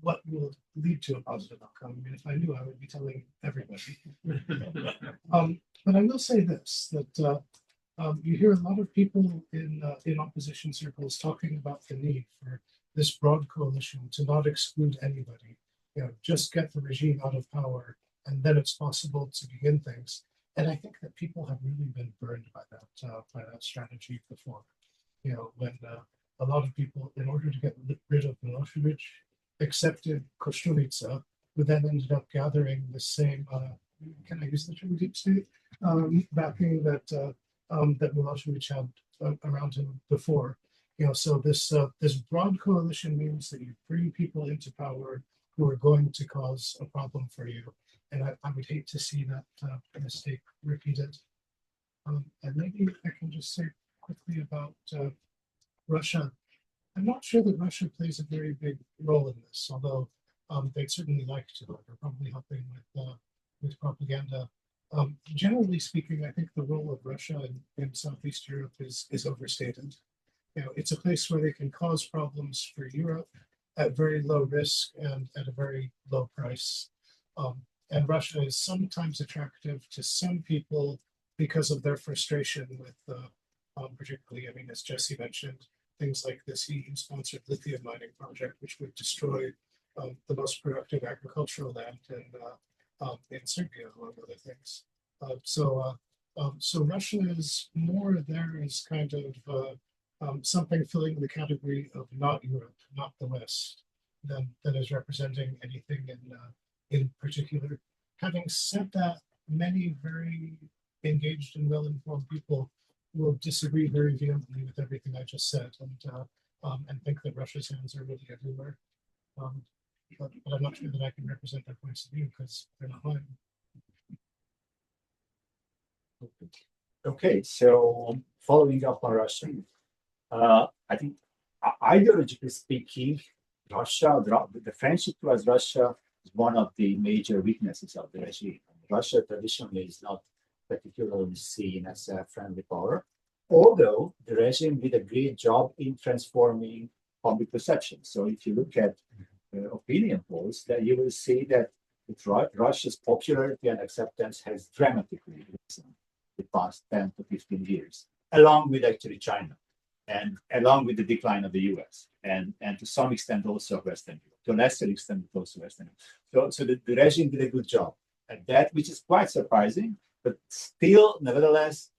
what will lead to a positive outcome? I mean, if I knew, I would be telling everybody. But I will say this: that you hear a lot of people in opposition circles talking about the need for this broad coalition to not exclude anybody. Just get the regime out of power, and then it's possible to begin things. And I think that people have really been burned by that strategy before. When a lot of people, in order to get rid of Milosevic, accepted Koštunica, who then ended up gathering the same, can I use the term deep state, backing that Milosevic had around him before. So this broad coalition means that you bring people into power who are going to cause a problem for you. And I would hate to see that mistake repeated. And maybe I can just say quickly about Russia. I'm not sure that Russia plays a very big role in this, although they'd certainly like to. They're probably helping with propaganda. Generally speaking, I think the role of Russia in Southeast Europe is overstated. It's a place where they can cause problems for Europe at very low risk and at a very low price. And Russia is sometimes attractive to some people because of their frustration with, particularly, I mean, as Jessie mentioned, things like this EU-sponsored lithium mining project, which would destroy the most productive agricultural land in Serbia, among other things. So Russia is more there as kind of something filling the category of not Europe, not the West, than is representing anything in particular. Having said that, many very engaged and well-informed people will disagree very vehemently with everything I just said, and think that Russia's hands are really everywhere. But I'm not sure that I can represent their points of view because they're not mine. Okay, so following up on Russia, I think ideologically speaking, Russia, the friendship towards Russia is one of the major weaknesses of the regime. Russia traditionally is not particularly seen as a friendly power, although the regime did a great job in transforming public perception. So if you look at opinion polls, that you will see that Russia's popularity and acceptance has dramatically risen the past 10 to 15 years, along with actually China, and along with the decline of the US, and to some extent also Western Europe, to a lesser extent also Western Europe. So the regime did a good job at that, which is quite surprising, but still, nevertheless,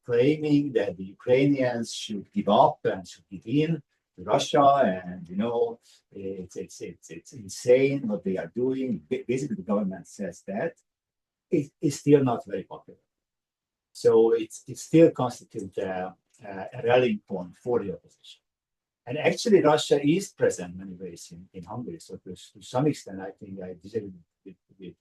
claiming that the Ukrainians should give up and should give in to Russia, and it's insane what they are doing. Basically, the government says that it's still not very popular. So it still constitutes a rallying point for the opposition. And actually, Russia is present in many ways in Hungary. So to some extent, I think I disagree with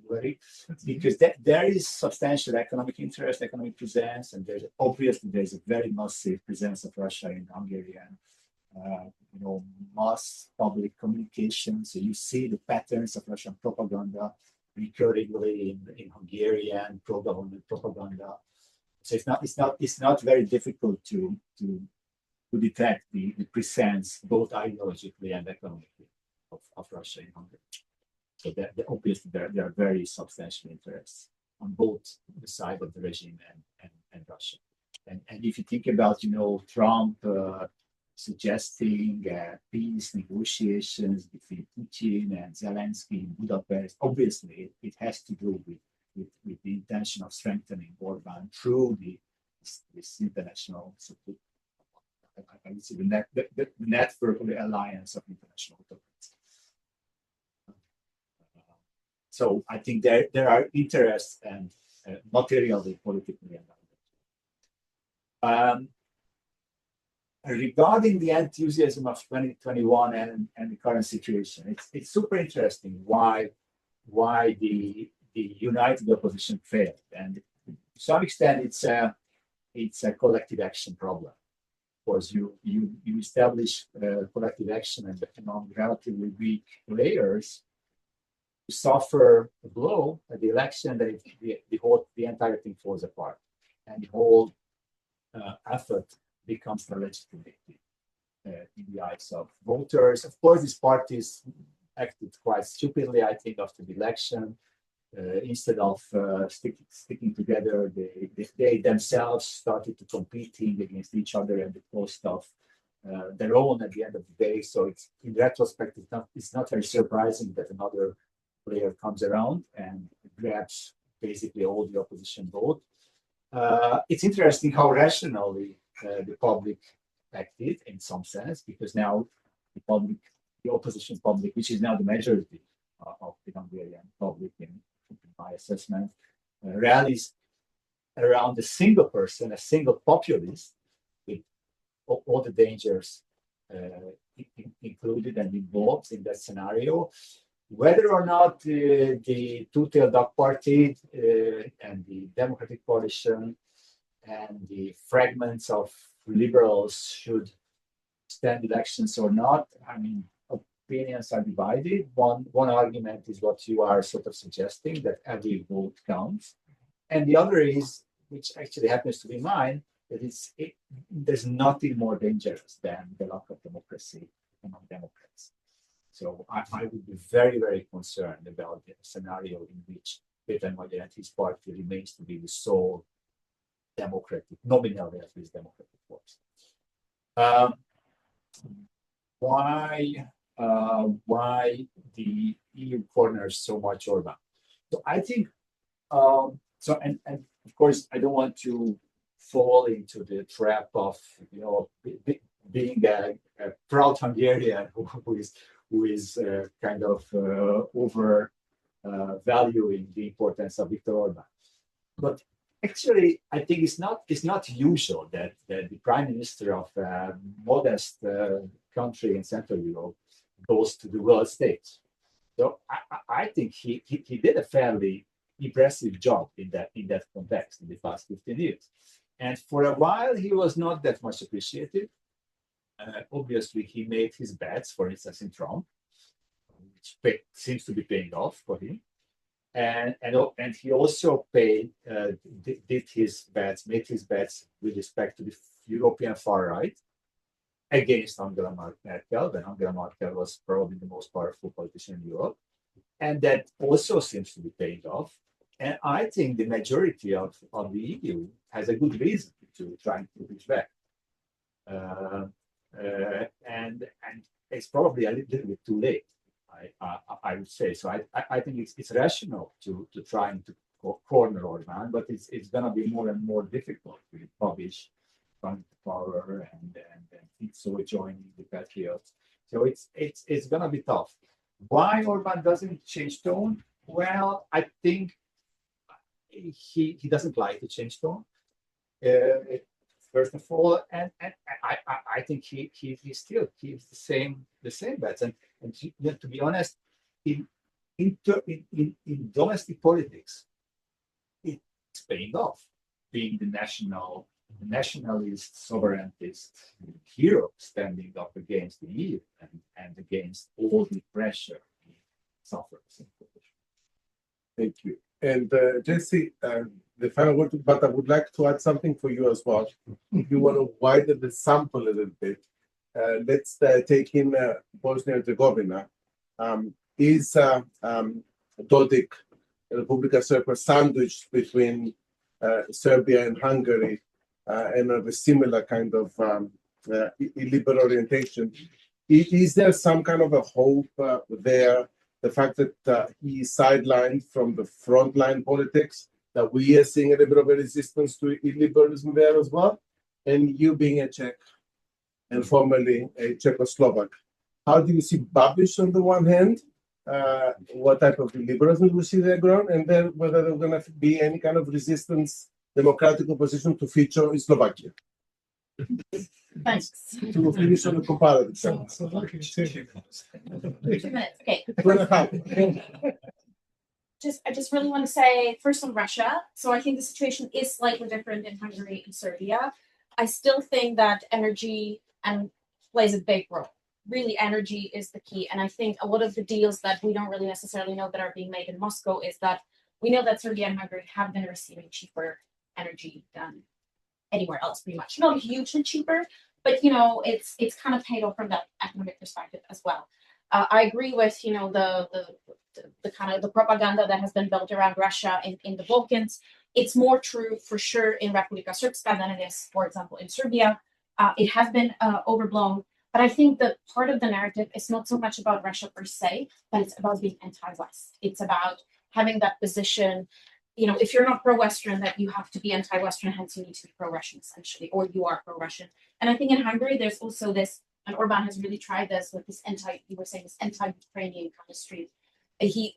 Gordy, because there is substantial economic interest, economic presence, and there's a very massive presence of Russia in Hungary, and mass public communication. So you see the patterns of Russian propaganda recurringly in Hungarian pro-government propaganda. So it's not very difficult to detect the presence both ideologically and economically of Russia in Hungary. So obviously there are very substantial interests on both the side of the regime and Russia. And if you think about Trump suggesting peace negotiations between Putin and Zelensky in Budapest, obviously it has to do with the intention of strengthening Orbán through this international support. I would say the network of the alliance of international authorities. So I think there are interests and materially, politically, and other. Regarding the enthusiasm of 2021 and the current situation, it's super interesting why the united opposition failed, and to some extent it's a collective action problem. Of course, you establish collective action and among relatively weak players, you suffer a blow at the election, that the entire thing falls apart, and the whole effort becomes illegitimate in the eyes of voters. Of course, these parties acted quite stupidly, I think, after the election. Instead of sticking together, they themselves started to competing against each other at the cost of their own at the end of the day. So it's, in retrospect, it's not very surprising that another player comes around and grabs basically all the opposition vote. It's interesting how rationally the public acted in some sense, because now the opposition public, which is now the majority of the Hungarian public in my assessment, rallies around a single person, a single populist, with all the dangers included and involved in that scenario. Whether or not the two-tailed dog party and the Democratic Coalition and the fragments of liberals should stand elections or not, I mean, opinions are divided. One argument is what you are sort of suggesting, that every vote counts. And the other is, which actually happens to be mine, that there's nothing more dangerous than the lack of democracy among Democrats. So I would be very, very concerned about the scenario in which Peter Magyar and his party remains to be the sole democratic, nominally at least democratic force. Why the EU corners so much Orbán? So I think and of course I don't want to fall into the trap of being a proud Hungarian who is kind of over valuing the importance of Viktor Orbán. But actually, I think it's not usual that the prime minister of a modest country in Central Europe goes to the world stage. So I think he did a fairly impressive job in that context in the past 15 years. And for a while, he was not that much appreciated. Obviously, he made his bets, for instance, in Trump, which seems to be paying off for him. And he also made his bets with respect to the European far right against Angela Merkel, when Angela Merkel was probably the most powerful politician in Europe. And that also seems to be paid off. And I think the majority of the EU has a good reason to try and put it back. And it's probably a little bit too late, I would say. So I think it's rational to try and to corner Orbán, but it's going to be more and more difficult with Babiš coming to power and so joining the Patriots. So it's going to be tough. Why Orbán doesn't change tone? Well, I think he doesn't like to change tone. First of all, and I think he still keeps the same bets. And to be honest, in domestic politics, it's paying off. Being the nationalist, sovereignist hero standing up against the EU and against all the pressure he suffers. Thank you. And Jessie, the final word, but I would like to add something for you as well. If you want to widen the sample a little bit, let's take in Bosnia and Herzegovina. Is Dodik, Republika Srpska, sandwiched between Serbia and Hungary and of a similar kind of illiberal orientation? Is there some kind of a hope there? The fact that he is sidelined from the frontline politics, that we are seeing a little bit of a resistance to illiberalism there as well, and you being a Czech and formerly a Czechoslovak. How do you see Babiš on the one hand? What type of illiberalism do we see there grown? And then whether there's going to be any kind of resistance, democratic opposition to Fico in Slovakia? Thanks. To finish on the comparative side. 2 minutes. Okay. I just really want to say first on Russia. So I think the situation is slightly different in Hungary and Serbia. I still think that energy plays a big role. Really, energy is the key. And I think a lot of the deals that we don't really necessarily know that are being made in Moscow is that we know that Serbia and Hungary have been receiving cheaper energy than anywhere else, pretty much. Not hugely cheaper, but it's kind of paid off from that economic perspective as well. I agree with the kind of the propaganda that has been built around Russia in the Balkans. It's more true for sure in Republika Srpska than it is, for example, in Serbia. It has been overblown, but I think that part of the narrative is not so much about Russia per se, but it's about being anti-West. It's about having that position. If you're not pro-Western, that you have to be anti-Western, hence you need to be pro-Russian, essentially, or you are pro-Russian. And I think in Hungary, there's also this, and Orbán has really tried this with this anti-Ukrainian kind of stream. He,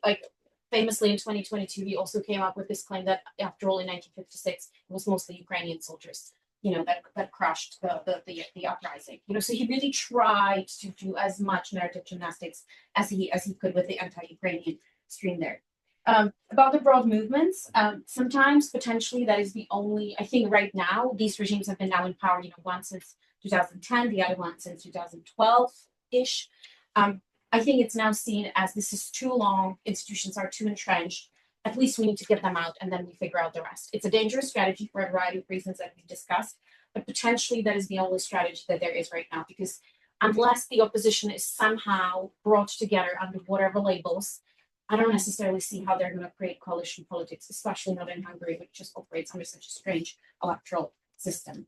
famously in 2022, he also came up with this claim that after all, in 1956, it was mostly Ukrainian soldiers, that crushed the uprising. So he really tried to do as much narrative gymnastics as he could with the anti-Ukrainian stream there. About the broad movements, sometimes potentially that is the only, I think right now, these regimes have been now in power, one since 2010, the other one since 2012-ish. I think it's now seen as this is too long, institutions are too entrenched, at least we need to get them out and then we figure out the rest. It's a dangerous strategy for a variety of reasons that we've discussed, but potentially that is the only strategy that there is right now, because unless the opposition is somehow brought together under whatever labels, I don't necessarily see how they're going to create coalition politics, especially not in Hungary, which just operates under such a strange electoral system.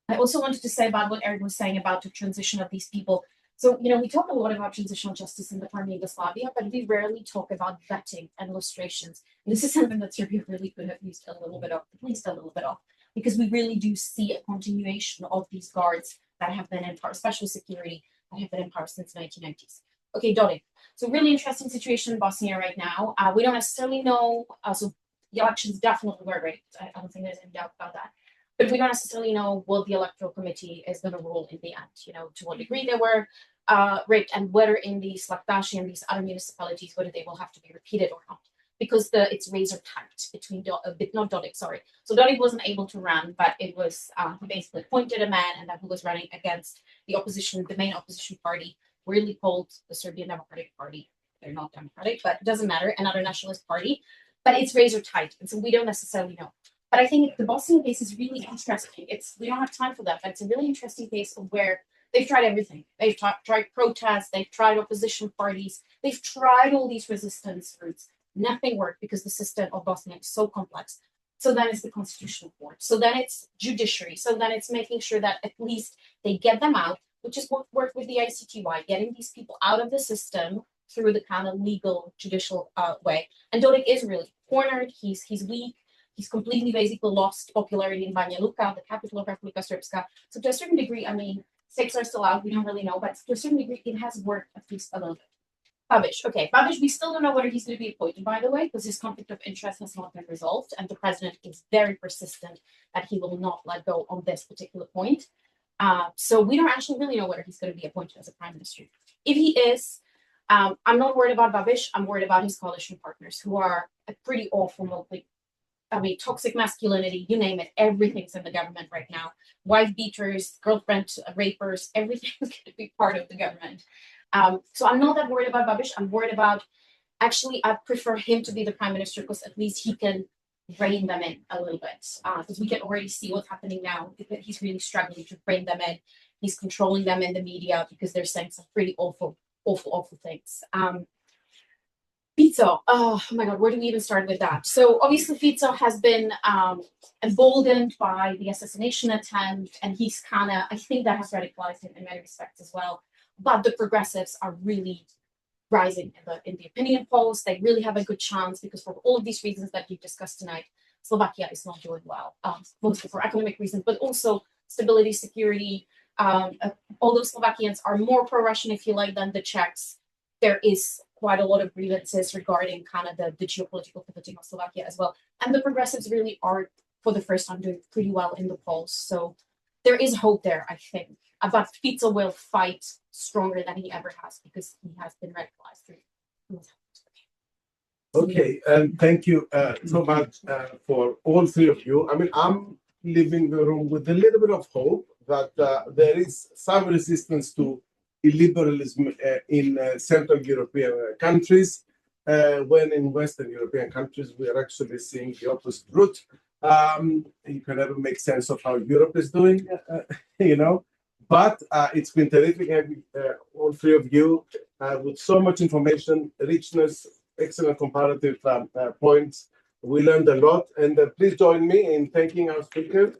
I also wanted to say about what Eric was saying about the transition of these people. So, we talk a lot about transitional justice in the former Yugoslavia, but we rarely talk about vetting and illustrations. And this is something that Serbia really could have used at least a little bit of, because we really do see a continuation of these guards that have been in power, special security, that have been in power since the 1990s. Okay, Dodik. So really interesting situation in Bosnia right now. We don't necessarily know, so the elections definitely were rigged. I don't think there's any doubt about that. But we don't necessarily know what the electoral committee is going to rule in the end, to what degree they were rigged, and whether in these Laktashi and these other municipalities, whether they will have to be repeated or not. Because it's razor tight between, not Dodik, sorry. So Dodik wasn't able to run, but it was, he basically appointed a man and then who was running against the opposition, the main opposition party, really called the Serbian Democratic Party. They're not democratic, but it doesn't matter, another nationalist party. But it's razor tight, and so we don't necessarily know. But I think the Bosnian case is really interesting. We don't have time for that, but it's a really interesting case of where They've tried everything. They've tried protests. They've tried opposition parties. They've tried all these resistance routes. Nothing worked because the system of Bosnia is so complex. So then it's the constitutional court. So then it's judiciary. So then it's making sure that at least they get them out, which is what worked with the ICTY, getting these people out of the system through the kind of legal judicial way. And Dodik is really cornered. He's weak. He's completely basically lost popularity in Banja Luka, the capital of Republika Srpska. So to a certain degree, I mean, stakes are still out. We don't really know, but to a certain degree, it has worked at least a little bit. Babiš, okay, Babiš, we still don't know whether he's going to be appointed, by the way, because his conflict of interest has not been resolved, and the president is very persistent that he will not let go on this particular point. So we don't actually really know whether he's going to be appointed as a prime minister. If he is, I'm not worried about Babiš. I'm worried about his coalition partners, who are a pretty awful, toxic masculinity, you name it, everything's in the government right now. Wife beaters, girlfriend rapers, everything's going to be part of the government. So I'm not that worried about Babiš. I'm worried about, actually, I prefer him to be the prime minister because at least he can rein them in a little bit. Because we can already see what's happening now. He's really struggling to rein them in. He's controlling them in the media because they're saying some pretty awful things. Fico, oh my God, where do we even start with that? So obviously Fico has been emboldened by the assassination attempt, and he's kind of, I think that has radicalized him in many respects as well. But the progressives are really rising in the opinion polls. They really have a good chance because for all of these reasons that we've discussed tonight, Slovakia is not doing well, mostly for economic reasons, but also stability, security. Although Slovakians are more pro-Russian, if you like, than the Czechs, there is quite a lot of grievances regarding kind of the geopolitical pivoting of Slovakia as well. And the progressives really are, for the first time, doing pretty well in the polls. So there is hope there, I think. But Fico will fight stronger than he ever has because he has been radicalized through. Okay, and thank you so much for all three of you. I mean, I'm leaving the room with a little bit of hope that there is some resistance to illiberalism in Central European countries, when in Western European countries we are actually seeing the opposite route. You can never make sense of how Europe is doing, But it's been terrific having all three of you with so much information, richness, excellent comparative points. We learned a lot, and please join me in thanking our speakers.